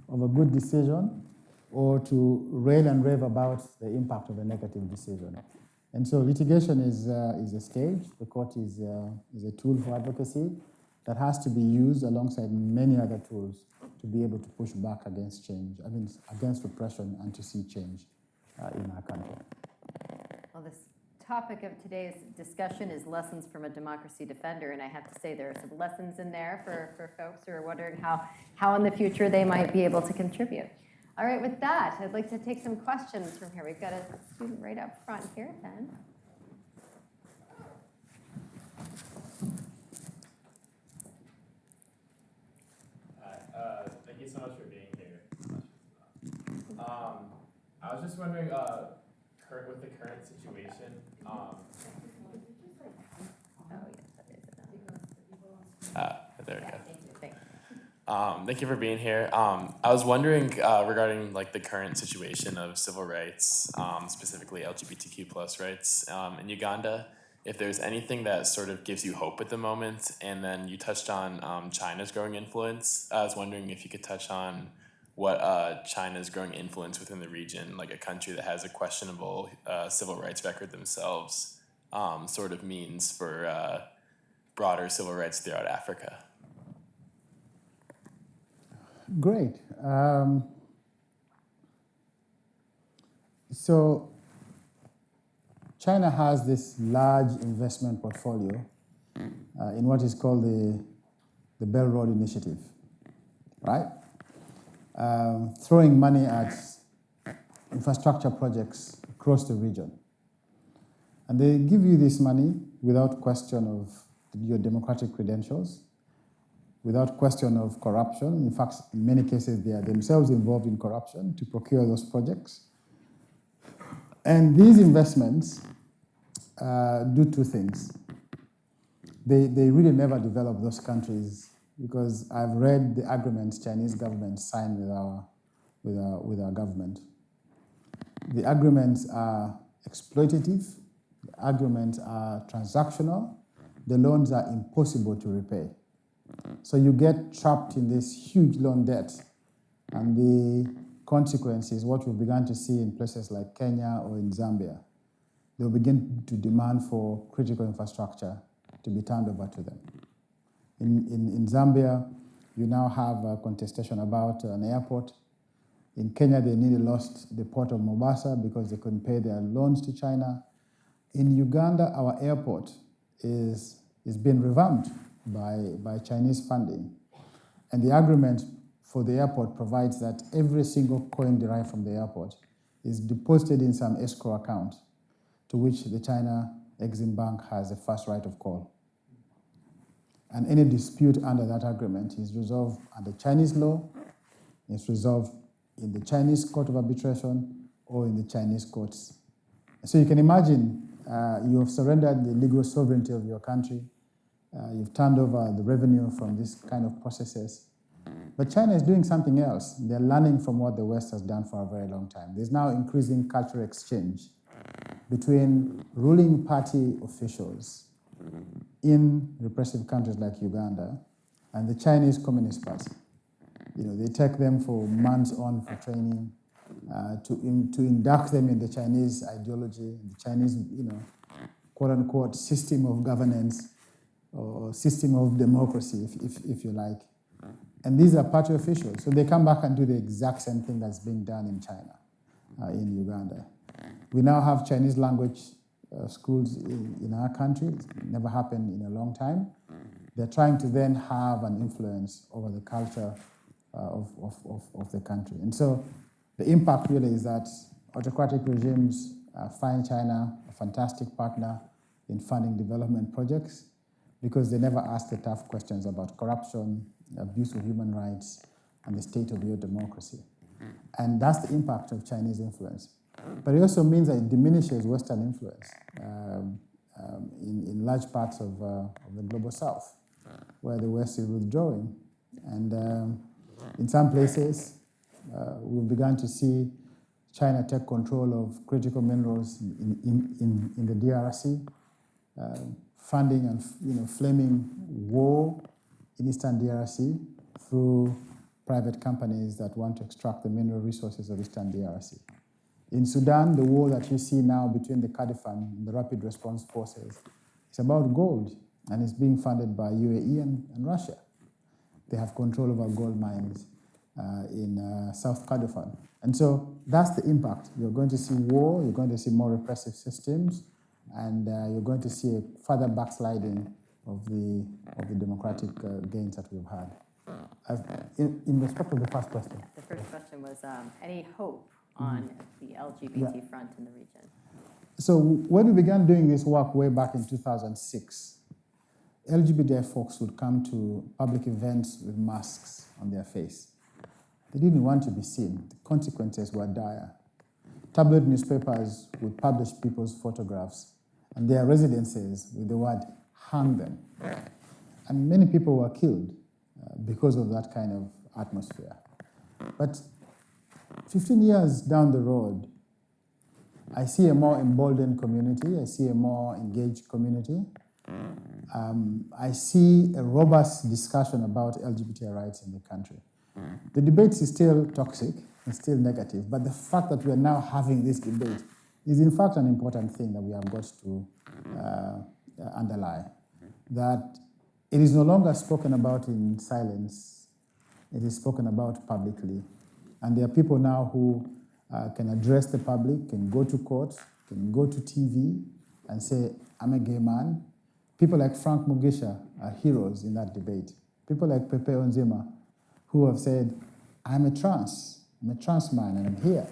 of a good decision or to rail and rave about the impact of a negative decision. And so litigation is a stage. The court is a tool for advocacy that has to be used alongside many other tools to be able to push back against change, against repression and to see change in our country. Well, this topic of today's discussion is lessons from a democracy defender, and I have to say there are some lessons in there for folks who are wondering how in the future they might be able to contribute. All right, with that, I'd like to take some questions from here. We've got a student right up front here, Ben. Hi, thank you so much for being here. wondering, with the current situation, there we go. Thank you for being here. I was wondering regarding like the current situation of civil rights, specifically LGBTQ plus rights in Uganda, if there's anything that sort of gives you hope at the moment. And then you touched on China's growing influence. I was wondering if you could touch on what China's growing influence within the region, like a country that has a questionable civil rights record themselves, sort of means for broader civil rights throughout Africa. Great. So China has this large investment portfolio in what is called the Belt Road Initiative, right? Throwing money at infrastructure projects across the region. And they give you this money without question of your democratic credentials, without question of corruption. In fact, in many cases, they are themselves involved in corruption to procure those projects. And these investments do two things. They really never develop those countries, because I've read the agreements Chinese government signed with our government. The agreements are exploitative. The agreements are transactional. The loans are impossible to repay. So you get trapped in this huge loan debt, and the consequence is what we've begun to see in places like Kenya or in Zambia. They'll begin to demand for critical infrastructure to be turned over to them. In Zambia, you now have a contestation about an airport. In Kenya, they nearly lost the port of Mombasa because they couldn't pay their loans to China. In Uganda, our airport is being revamped by Chinese funding. And the agreement for the airport provides that every single coin derived from the airport is deposited in some escrow account to which the China Exim Bank has a first right of call. And any dispute under that agreement is resolved under Chinese law, it's resolved in the Chinese Court of Arbitration or in the Chinese courts. So you can imagine you have surrendered the legal sovereignty of your country. You've turned over the revenue from this kind of processes. But China is doing something else. They're learning from what the West has done for a very long time. There's now increasing cultural exchange between ruling party officials in repressive countries like Uganda and the Chinese Communist Party. You know, they take them for months on for training, to induct them in the Chinese ideology, the Chinese, quote-unquote system of governance, or system of democracy, if you like. And these are party officials. So they come back and do the exact same thing that's being done in China, in Uganda. We now have Chinese language schools in our country. It's never happened in a long time. They're trying to then have an influence over the culture of the country. And so the impact really is that autocratic regimes find China a fantastic partner in funding development projects, because they never ask the tough questions about corruption, abuse of human rights, and the state of your democracy. And that's the impact of Chinese influence. But it also means that it diminishes Western influence in large parts of the global South, where the West is withdrawing. And in some places, we've begun to see China take control of critical minerals in the DRC, funding and flaming war in Eastern DRC through private companies that want to extract the mineral resources of Eastern DRC. In Sudan, the war that you see now between the Kurdistan and the Rapid Response Forces is about gold, and it's being funded by UAE and Russia. They have control over gold mines in South Kurdistan. And so that's the impact. You're going to see war, you're going to see more repressive systems, and you're going to see a further backsliding of the democratic gains that we've had. In respect of the first question. The first question was any hope on the LGBT front in the region? So when we began doing this work way back in 2006, LGBT folks would come to public events with masks on their face. They didn't want to be seen. The consequences were dire. tabloid newspapers would publish people's photographs and their residences with the word "hang them." And many people were killed because of that kind of atmosphere. But 15 years down the road, I see a more emboldened community, I see a more engaged community. I see a robust discussion about LGBT rights in the country. The debate is still toxic, it's still negative, but the fact that we are now having this debate is in fact an important thing that we have got to underlie. That it is no longer spoken about in silence, it is spoken about publicly. And there are people now who can address the public, can go to court, can go to TV and say, I'm a gay man. People like Frank Mugisha are heroes in that debate. People like Pepe Onzima, who have said, I'm a trans man and I'm here.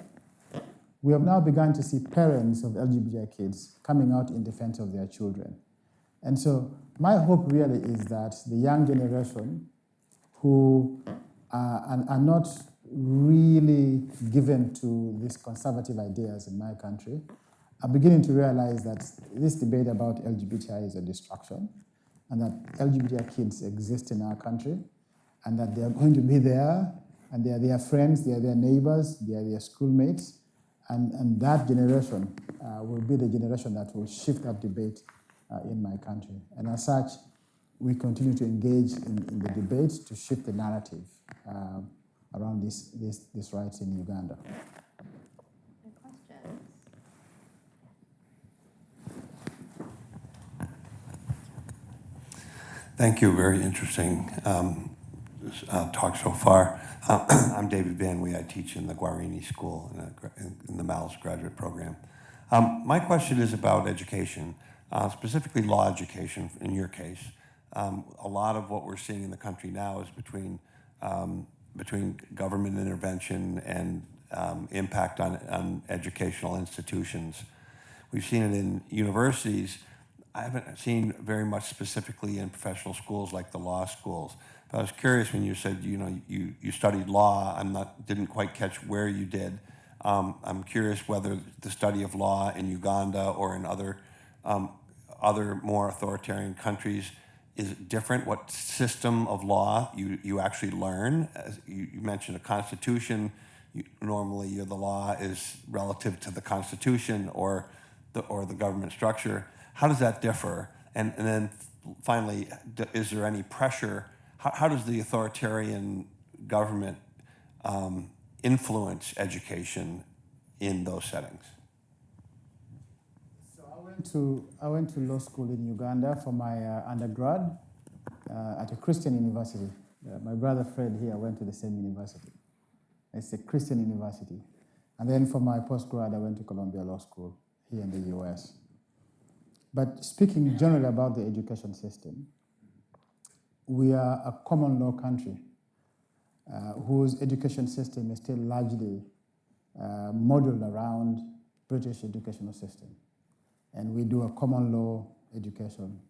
We have now begun to see parents of LGBTI kids coming out in defense of their children. And so my hope really is that the young generation who are not really given to these conservative ideas in my country are beginning to realize that this debate about LGBTI is a distraction and that LGBTI kids exist in our country and that they are going to be there and they are their friends, they are their neighbors, they are their schoolmates, and that generation will be the generation that will shift that debate in my country. And as such, we continue to engage in the debate to shift the narrative around these rights in Uganda. Any questions? Thank you. Very interesting talk so far. I'm David Van Wee. I teach in the Guarini School in the Malice graduate program. My question is about education, specifically law education in your case. A lot of what we're seeing in the country now is between government intervention and impact on educational institutions. We've seen it in universities. I haven't seen very much specifically in professional schools like the law schools. But I was curious when you said you studied law. Didn't quite catch where you did. I'm curious whether the study of law in Uganda or in other more authoritarian countries is different. What system of law you actually learn? As you mentioned a constitution. Normally, the law is relative to the constitution or the government structure. How does that differ? And then finally, is there any pressure? How does the authoritarian government influence education in those settings? So I went to law school in Uganda for my undergrad at a Christian university. My brother Fred here went to the same university. It's a Christian university. And then for my postgrad, I went to Columbia Law School here in the US. But speaking generally about the education system, we are a common law country whose education system is still largely modeled around British educational system. And we do a common law education.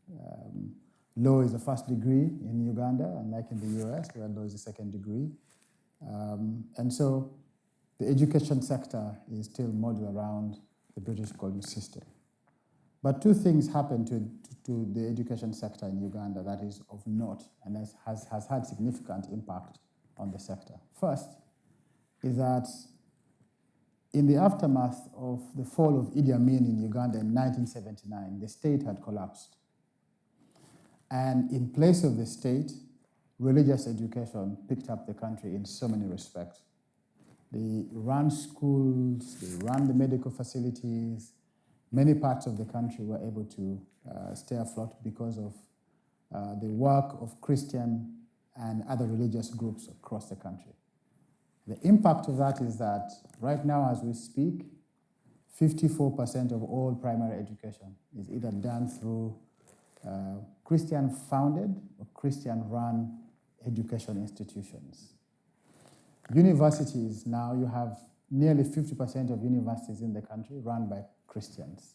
Law is the first degree in Uganda, unlike in the US, where law is the second degree. And so the education sector is still modeled around the British colonial system. But two things happened to the education sector in Uganda that is of note and has had significant impact on the sector. First is that in the aftermath of the fall of Idi Amin in Uganda in 1979, the state had collapsed. And in place of the state, religious education picked up the country in so many respects. They ran schools, they ran the medical facilities. Many parts of the country were able to stay afloat because of the work of Christian and other religious groups across the country. The impact of that is that right now as we speak, 54% of all primary education is either done through Christian-founded or Christian-run education institutions. Universities now, you have nearly 50% of universities in the country run by Christians.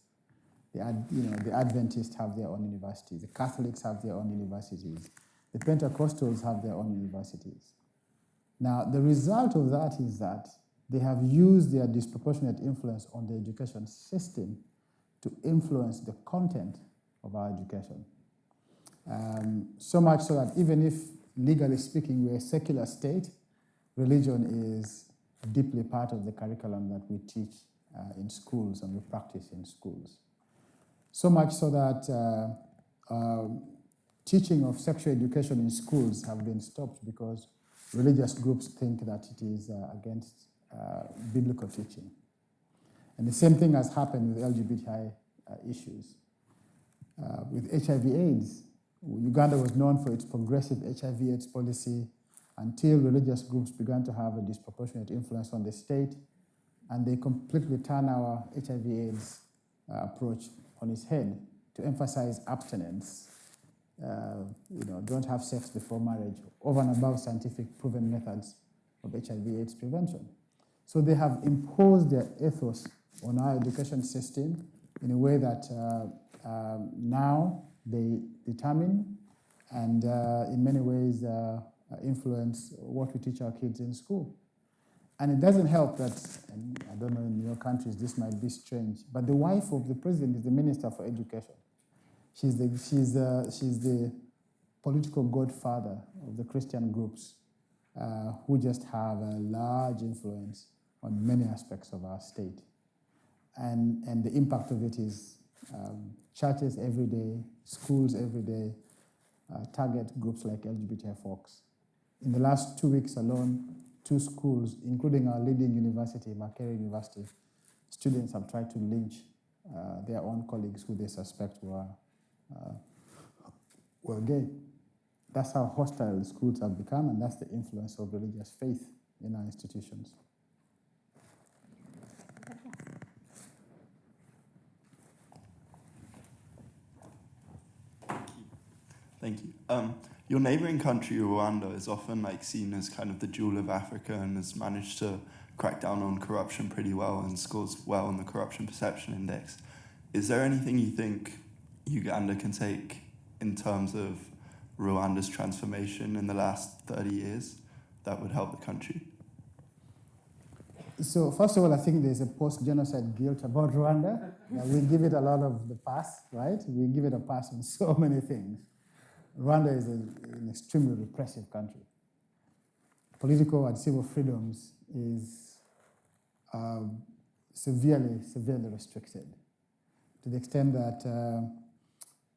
The Adventists have their own universities. The Catholics have their own universities. The Pentecostals have their own universities. Now, the result of that is that they have used their disproportionate influence on the education system to influence the content of our education. So much so that even if, legally speaking, we're a secular state, religion is deeply part of the curriculum that we teach in schools and we practice in schools. So much so that teaching of sexual education in schools have been stopped because religious groups think that it is against biblical teaching. And the same thing has happened with LGBTI issues. With HIV/AIDS, Uganda was known for its progressive HIV/AIDS policy until religious groups began to have a disproportionate influence on the state, and they completely turned our HIV/AIDS approach on its head to emphasize abstinence. Don't have sex before marriage, over and above scientific proven methods of HIV/AIDS prevention. So they have imposed their ethos on our education system in a way that now they determine and in many ways influence what we teach our kids in school. And it doesn't help that, and I don't know, in your countries this might be strange, but the wife of the president is the Minister for Education. She's the political godfather of the Christian groups who just have a large influence on many aspects of our state. And the impact of it is churches every day, schools every day, target groups like LGBTI folks. In the last 2 weeks alone, 2 schools, including our leading university, Makerere University, students have tried to lynch their own colleagues who they suspect were gay. That's how hostile schools have become, and that's the influence of religious faith in our institutions. Thank you. Your neighboring country, Rwanda, is often seen as kind of the jewel of Africa and has managed to crack down on corruption pretty well and scores well on the Corruption Perception Index. Is there anything you think Uganda can take in terms of Rwanda's transformation in the last 30 years that would help the country? So first of all, I think there's a post-genocide guilt about Rwanda. We give it a lot of the pass, right? We give it a pass on so many things. Rwanda is an extremely repressive country. Political and civil freedoms is severely restricted, to the extent that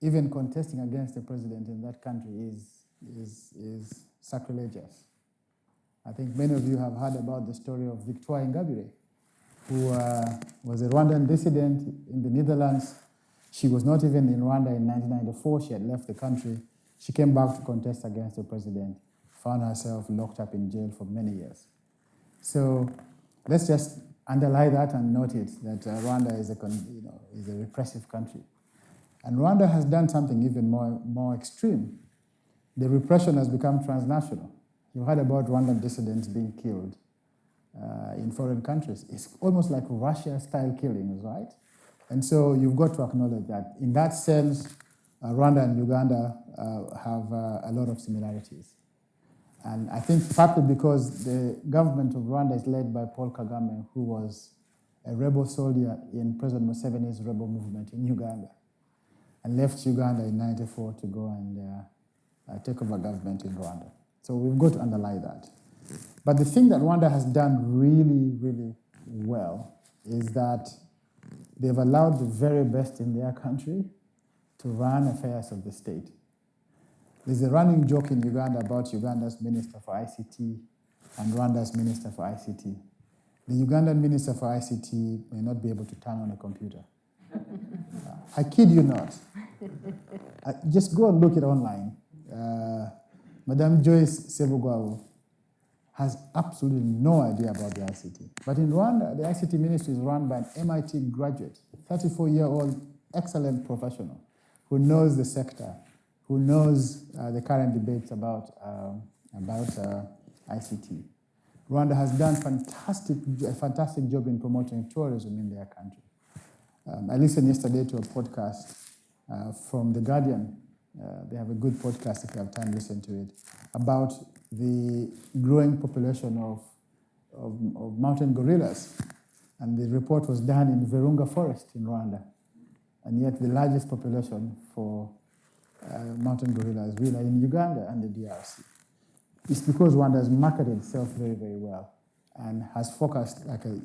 even contesting against the president in that country is sacrilegious. I think many of you have heard about the story of Victoire Ingabire, who was a Rwandan dissident in the Netherlands. She was not even in Rwanda in 1994. She had left the country. She came back to contest against the president, found herself locked up in jail for many years. So let's just underline that and note it, that Rwanda is a repressive country. And Rwanda has done something even more extreme. The repression has become transnational. You heard about Rwandan dissidents being killed in foreign countries. It's almost like Russia-style killings, right? And so you've got to acknowledge that. In that sense, Rwanda and Uganda have a lot of similarities. And I think partly because the government of Rwanda is led by Paul Kagame, who was a rebel soldier in President Museveni's rebel movement in Uganda, and left Uganda in 1994 to go and take over government in Rwanda. So we've got to underline that. But the thing that Rwanda has done really, really well is that they've allowed the very best in their country to run affairs of the state. There's a running joke in Uganda about Uganda's Minister for ICT and Rwanda's Minister for ICT. The Ugandan Minister for ICT may not be able to turn on a computer. I kid you not. Just go and look it online. Madame Joyce Sebugwawo has absolutely no idea about the ICT. But in Rwanda, the ICT ministry is run by an MIT graduate, a 34-year-old excellent professional who knows the sector, who knows the current debates about ICT. Rwanda has done a fantastic job in promoting tourism in their country. I listened yesterday to a podcast from The Guardian. They have a good podcast, if you have time, listen to it, about the growing population of mountain gorillas. And the report was done in Virunga Forest in Rwanda. And yet the largest population for mountain gorillas really are in Uganda and the DRC. It's because Rwanda has marketed itself very, very well and has focused like a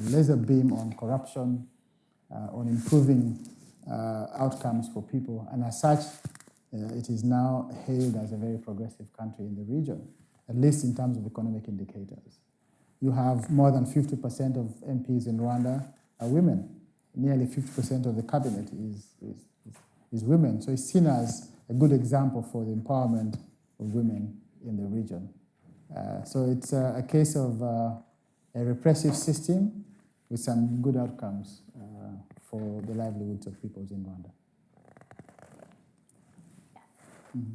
laser beam on corruption, on improving outcomes for people. And as such, it is now hailed as a very progressive country in the region, at least in terms of economic indicators. You have more than 50% of MPs in Rwanda are women. Nearly 50% of the cabinet is women. So it's seen as a good example for the empowerment of women in the region. So it's a case of a repressive system with some good outcomes for the livelihoods of peoples in Rwanda. Mm-hmm.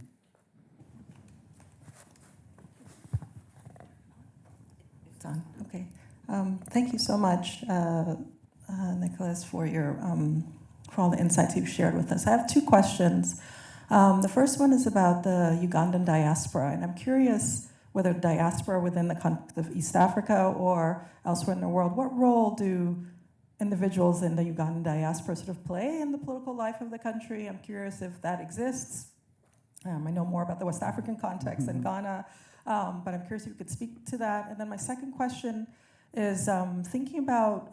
It's on. Okay. Thank you so much, Nicholas, for all the insights you've shared with us. I have two questions. The first one is about the Ugandan diaspora, and I'm curious whether diaspora within the East Africa or elsewhere in the world, what role do individuals in the Ugandan diaspora sort of play in the political life of the country? I'm curious if that exists. I know more about the West African context than Ghana, but I'm curious if you could speak to that. And then my second question is thinking about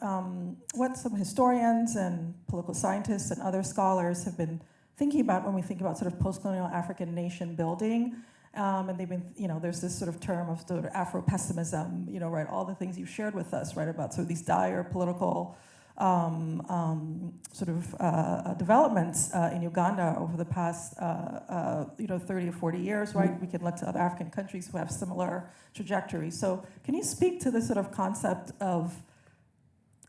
what some historians and political scientists and other scholars have been thinking about when we think about sort of post-colonial African nation building. And they've been, there's this sort of term of sort of Afro-pessimism, right, all the things you've shared with us, right, about sort of these dire political developments in Uganda over the past 30 or 40 years, right? We can look to other African countries who have similar trajectories. So can you speak to this sort of concept of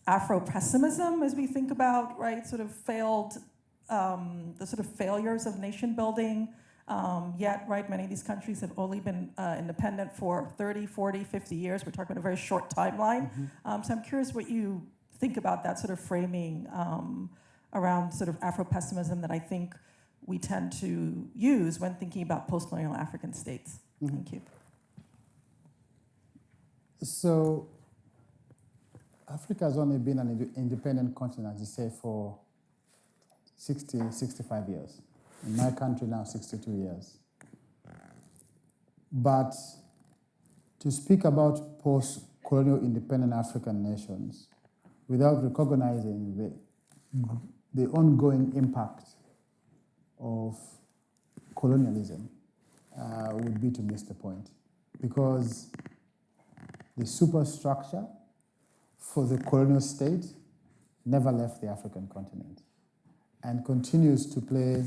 Afro-pessimism as we think about, right, sort of the sort of failures of nation building, yet, right, many of these countries have only been independent for 30, 40, 50 years. We're talking about a very short timeline. So I'm curious what you think about that sort of framing around sort of Afro-pessimism that I think we tend to use when thinking about post-colonial African states. Thank you. So Africa has only been an independent continent, as you say, for 60, 65 years. In my country now, 62 years. But to speak about post-colonial independent African nations without recognizing the ongoing impact of colonialism would be to miss the point. Because the superstructure for the colonial state never left the African continent and continues to play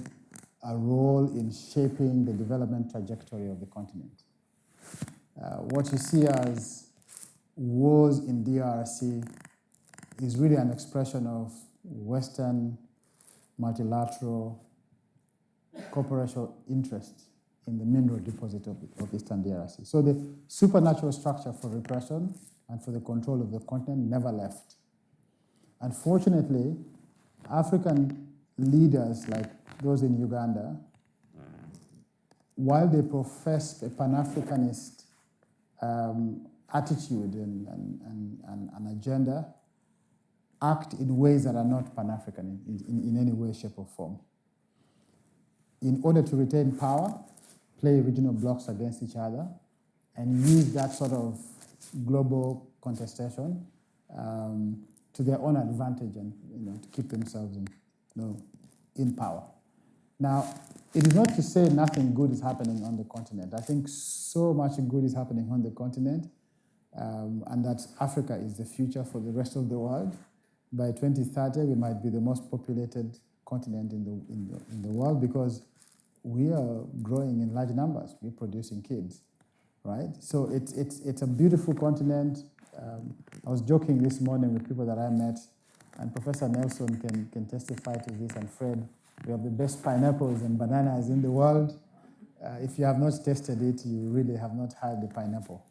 a role in shaping the development trajectory of the continent. What you see as wars in DRC is really an expression of Western multilateral corporation interest in the mineral deposit of Eastern DRC. So the supernatural structure for repression and for the control of the continent never left. Unfortunately, African leaders like those in Uganda, while they profess a Pan-Africanist attitude and agenda, act in ways that are not Pan-African in any way, shape, or form. In order to retain power, play regional blocs against each other, and use that sort of global contestation to their own advantage and to keep themselves in power. Now, it is not to say nothing good is happening on the continent. I think so much good is happening on the continent, and that Africa is the future for the rest of the world. By 2030, we might be the most populated continent in the world because we are growing in large numbers. We're producing kids, right? So it's a beautiful continent. I was joking this morning with people that I met, and Professor Nelson can testify to this, and Fred. We have the best pineapples and bananas in the world. If you have not tasted it, you really have not had the pineapple.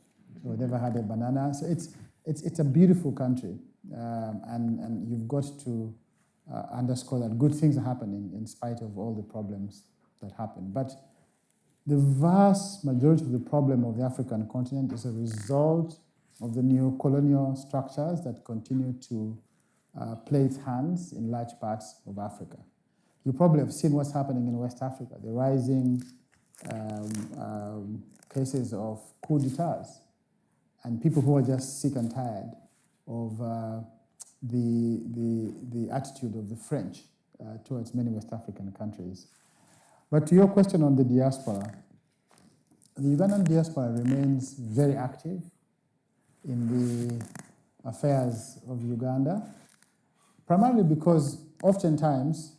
So never had a banana. So it's a beautiful country, and you've got to underscore that good things are happening in spite of all the problems that happen. But the vast majority of the problem of the African continent is a result of the new colonial structures that continue to play its hands in large parts of Africa. You probably have seen what's happening in West Africa, the rising cases of coup d'etats and people who are just sick and tired of the attitude of the French towards many West African countries. But to your question on the diaspora, the Ugandan diaspora remains very active in the affairs of Uganda, primarily because oftentimes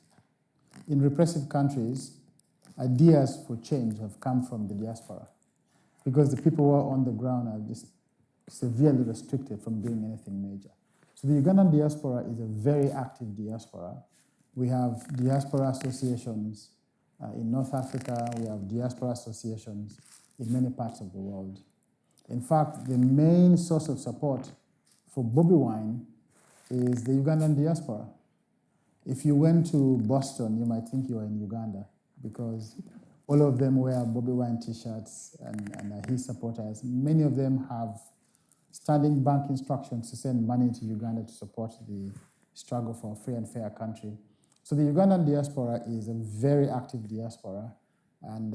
in repressive countries, ideas for change have come from the diaspora because the people who are on the ground are just severely restricted from doing anything major. So the Ugandan diaspora is a very active diaspora. We have diaspora associations in North Africa, we have diaspora associations in many parts of the world. In fact, the main source of support for Bobi Wine is the Ugandan diaspora. If you went to Boston, you might think you were in Uganda because all of them wear Bobi Wine t-shirts and are his supporters. Many of them have standing bank instructions to send money to Uganda to support the struggle for a free and fair country. So the Ugandan diaspora is a very active diaspora and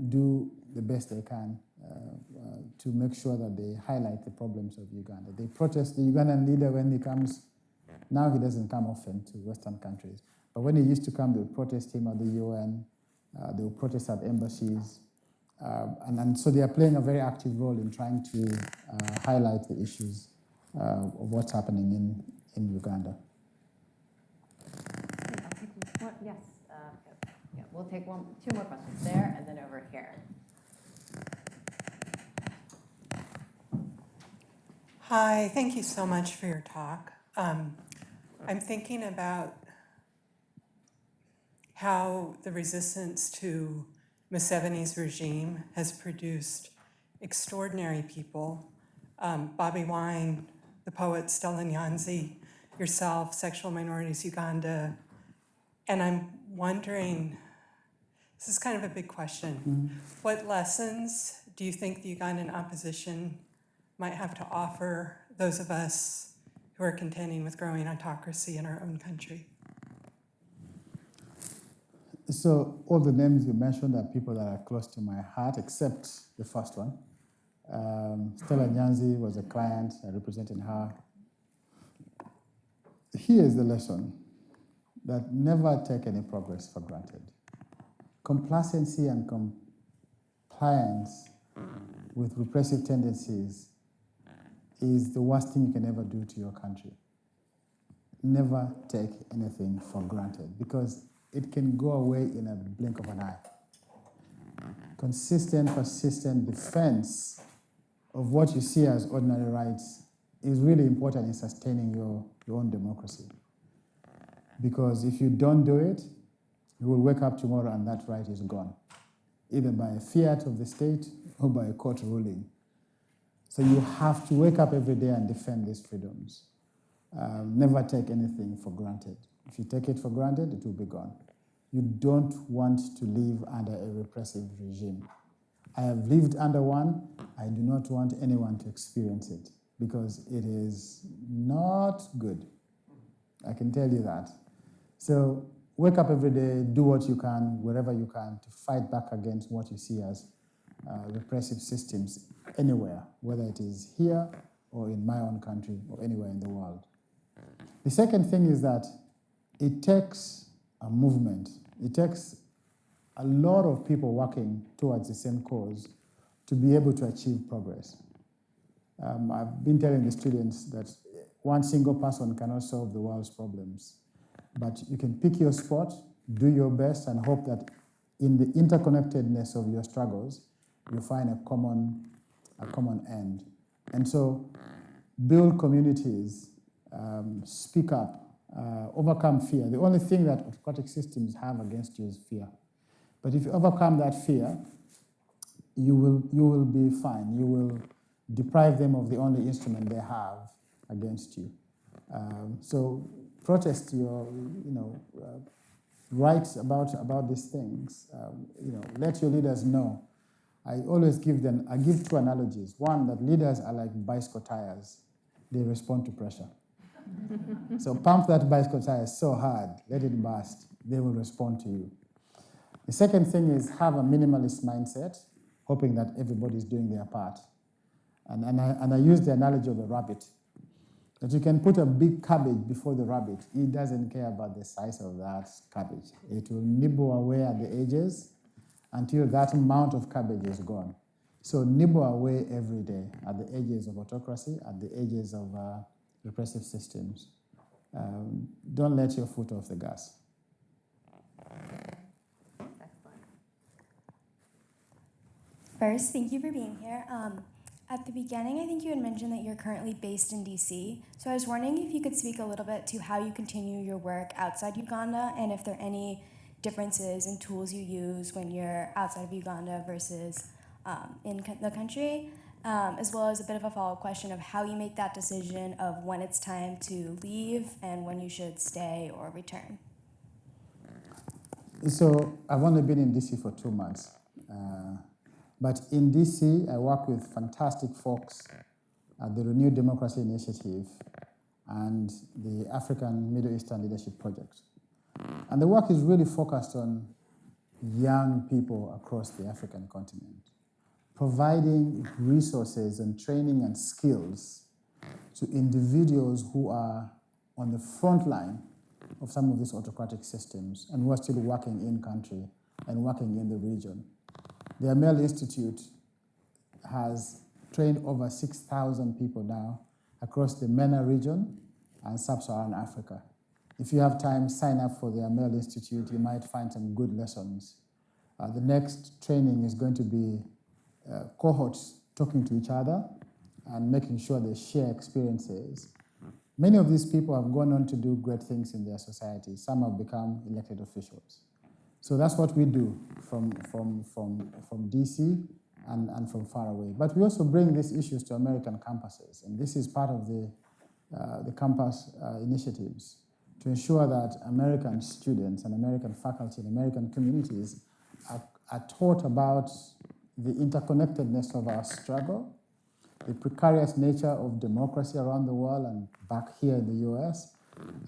do the best they can to make sure that they highlight the problems of Uganda. They protest the Ugandan leader when he comes. Now he doesn't come often to Western countries. But when he used to come, they would protest him at the UN. They would protest at embassies. And so they are playing a very active role in trying to highlight the issues of what's happening in Uganda. Yes, yeah, we'll take two more questions there and then over here. Hi, thank you so much for your talk. I'm thinking about how the resistance to Museveni's regime has produced extraordinary people. Bobi Wine, the poet Stella Nyanzi, yourself, Sexual Minorities Uganda. And I'm wondering, this is kind of a big question. What lessons do you think the Ugandan opposition might have to offer those of us who are contending with growing autocracy in our own country? So all the names you mentioned are people that are close to my heart, except the first one. Stella Nyanzi was a client, I represented her. Here is the lesson, that never take any progress for granted. Complacency and compliance with repressive tendencies is the worst thing you can ever do to your country. Never take anything for granted because it can go away in a blink of an eye. Consistent, persistent defense of what you see as ordinary rights is really important in sustaining your own democracy. Because if you don't do it, you will wake up tomorrow and that right is gone, either by a fiat of the state or by a court ruling. So you have to wake up every day and defend these freedoms. Never take anything for granted. If you take it for granted, it will be gone. You don't want to live under a repressive regime. I have lived under one. I do not want anyone to experience it because it is not good. I can tell you that. So wake up every day, do what you can, wherever you can, to fight back against what you see as repressive systems anywhere, whether it is here or in my own country or anywhere in the world. The second thing is that it takes a movement. It takes a lot of people working towards the same cause to be able to achieve progress. I've been telling the students that one single person cannot solve the world's problems, but you can pick your spot, do your best, and hope that in the interconnectedness of your struggles, you find a common end. And so build communities, speak up, overcome fear. The only thing that autocratic systems have against you is fear. But if you overcome that fear, you will be fine. You will deprive them of the only instrument they have against you. So protest your rights about these things. Let your leaders know. I give two analogies. One, that leaders are like bicycle tires. They respond to pressure. So pump that bicycle tire so hard, let it burst, they will respond to you. The second thing is have a minimalist mindset, hoping that everybody's doing their part. And I use the analogy of a rabbit, that you can put a big cabbage before the rabbit. It doesn't care about the size of that cabbage. It will nibble away at the edges until that amount of cabbage is gone. So nibble away every day at the edges of autocracy, at the edges of repressive systems. Don't let your foot off the gas. Excellent. First, thank you for being here. At the beginning, I think you had mentioned that you're currently based in DC. So I was wondering if you could speak a little bit to how you continue your work outside Uganda and if there are any differences in tools you use when you're outside of Uganda versus in the country, as well as a bit of a follow-up question of how you make that decision of when it's time to leave and when you should stay or return. So I've only been in DC for 2 months. But in DC, I work with fantastic folks at the Renewed Democracy Initiative and the African Middle Eastern Leadership Project. And the work is really focused on young people across the African continent, providing resources and training and skills to individuals who are on the front line of some of these autocratic systems and who are still working in country and working in the region. The Amel Institute has trained over 6,000 people now across the MENA region and sub-Saharan Africa. If you have time, sign up for the Amel Institute. You might find some good lessons. The next training is going to be cohorts talking to each other and making sure they share experiences. Many of these people have gone on to do great things in their society. Some have become elected officials. So that's what we do from DC and from far away. But we also bring these issues to American campuses, and this is part of the campus initiatives to ensure that American students and American faculty and American communities are taught about the interconnectedness of our struggle, the precarious nature of democracy around the world and back here in the US,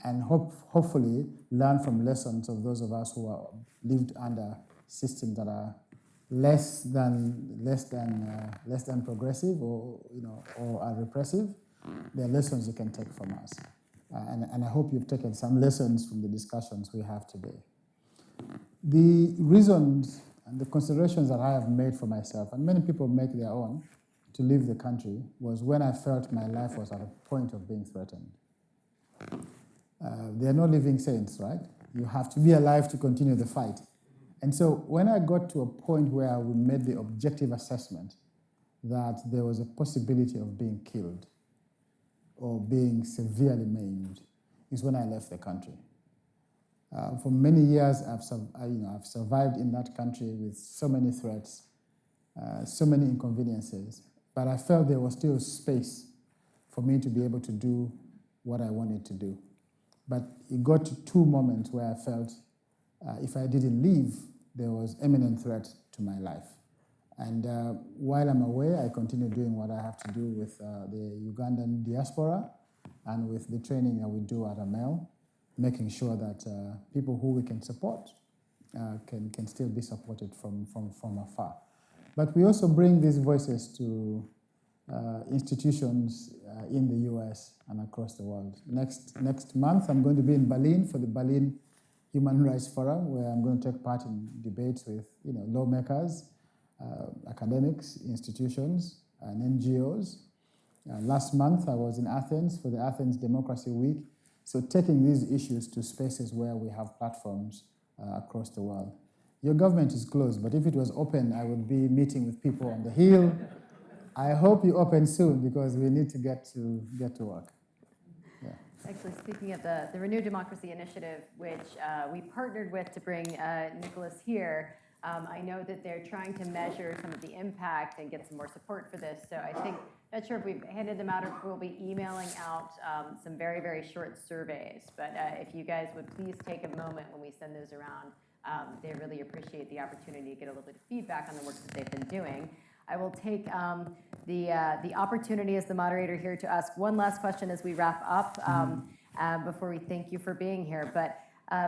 and hopefully learn from lessons of those of us who are lived under systems that are less than progressive or are repressive. There are lessons you can take from us, and I hope you've taken some lessons from the discussions we have today. The reasons and the considerations that I have made for myself, and many people make their own, to leave the country was when I felt my life was at a point of being threatened. There are no living saints, right? You have to be alive to continue the fight. And so when I got to a point where we made the objective assessment that there was a possibility of being killed or being severely maimed, is when I left the country. For many years, I've survived in that country with so many threats, so many inconveniences, but I felt there was still space for me to be able to do what I wanted to do. But it got to 2 moments where I felt if I didn't leave, there was imminent threat to my life. And while I'm away, I continue doing what I have to do with the Ugandan diaspora and with the training that we do at Amel, making sure that people who we can support can still be supported from afar. But we also bring these voices to institutions in the US and across the world. Next month, I'm going to be in Berlin for the Berlin Human Rights Forum, where I'm going to take part in debates with lawmakers, academics, institutions, and NGOs. Last month, I was in Athens for the Athens Democracy Week. So taking these issues to spaces where we have platforms across the world. Your government is closed, but if it was open, I would be meeting with people on the Hill. I hope you open soon because we need to get to work. Yeah. Actually, speaking of the Renewed Democracy Initiative, which we partnered with to bring Nicholas here, I know that they're trying to measure some of the impact and get some more support for this. So I think, not sure if we've handed them out or if we'll be emailing out some very, very short surveys. But if you guys would please take a moment when we send those around They really appreciate the opportunity to get a little bit of feedback on the work that they've been doing. I will take the opportunity as the moderator here to ask one last question as we wrap up before we thank you for being here. But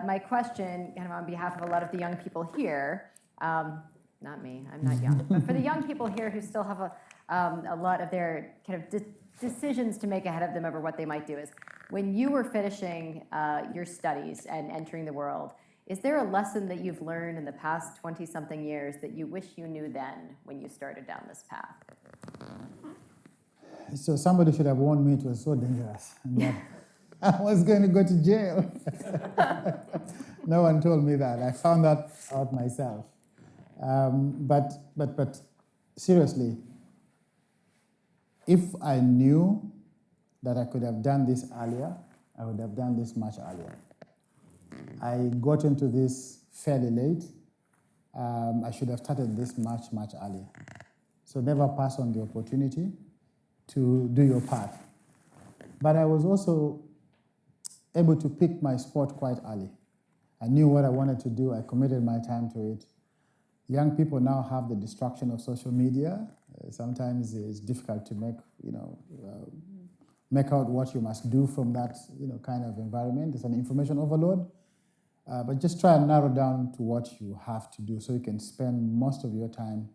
my question, kind of on behalf of a lot of the young people here, not me, I'm not young, but for the young people here who still have a lot of their kind of decisions to make ahead of them over what they might do, is when you were finishing your studies and entering the world, is there a lesson that you've learned in the past 20-something years that you wish you knew then when you started down this path? So somebody should have warned me it was so dangerous and that I was going to go to jail. No one told me that. I found that out myself. But seriously, if I knew that I could have done this earlier, I would have done this much earlier. I got into this fairly late. I should have started this much earlier. So never pass on the opportunity to do your part. But I was also able to pick my sport quite early. I knew what I wanted to do. I committed my time to it. Young people now have the distraction of social media. Sometimes it's difficult to make out what you must do from that kind of environment. It's an information overload. But just try and narrow down to what you have to do so you can spend most of your time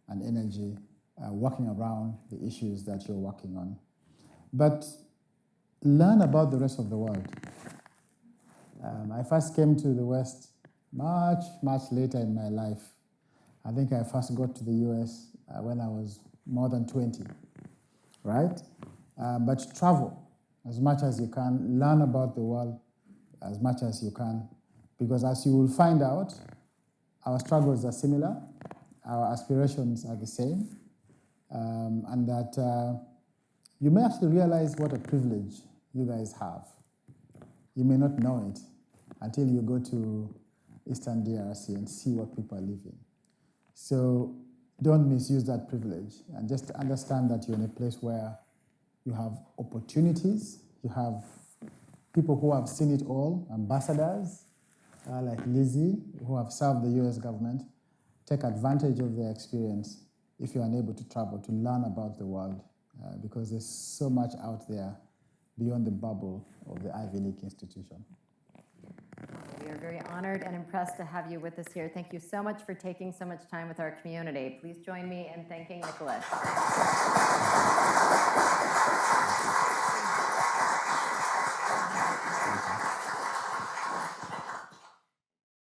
and energy working around the issues that you're working on. But learn about the rest of the world. I first came to the West much later in my life. I think I first got to the US when I was more than 20, right? But travel as much as you can, learn about the world as much as you can, because as you will find out, our struggles are similar, our aspirations are the same, and that you may actually realize what a privilege you guys have. You may not know it until you go to Eastern DRC and see what people are living. So don't misuse that privilege, and just understand that you're in a place where you have opportunities, you have people who have seen it all, ambassadors like Lizzie, who have served the US government. Take advantage of their experience if you're unable to travel, to learn about the world, because there's so much out there beyond the bubble of the Ivy League institution. We are very honored and impressed to have you with us here. Thank you so much for taking so much time with our community. Please join me in thanking Nicholas.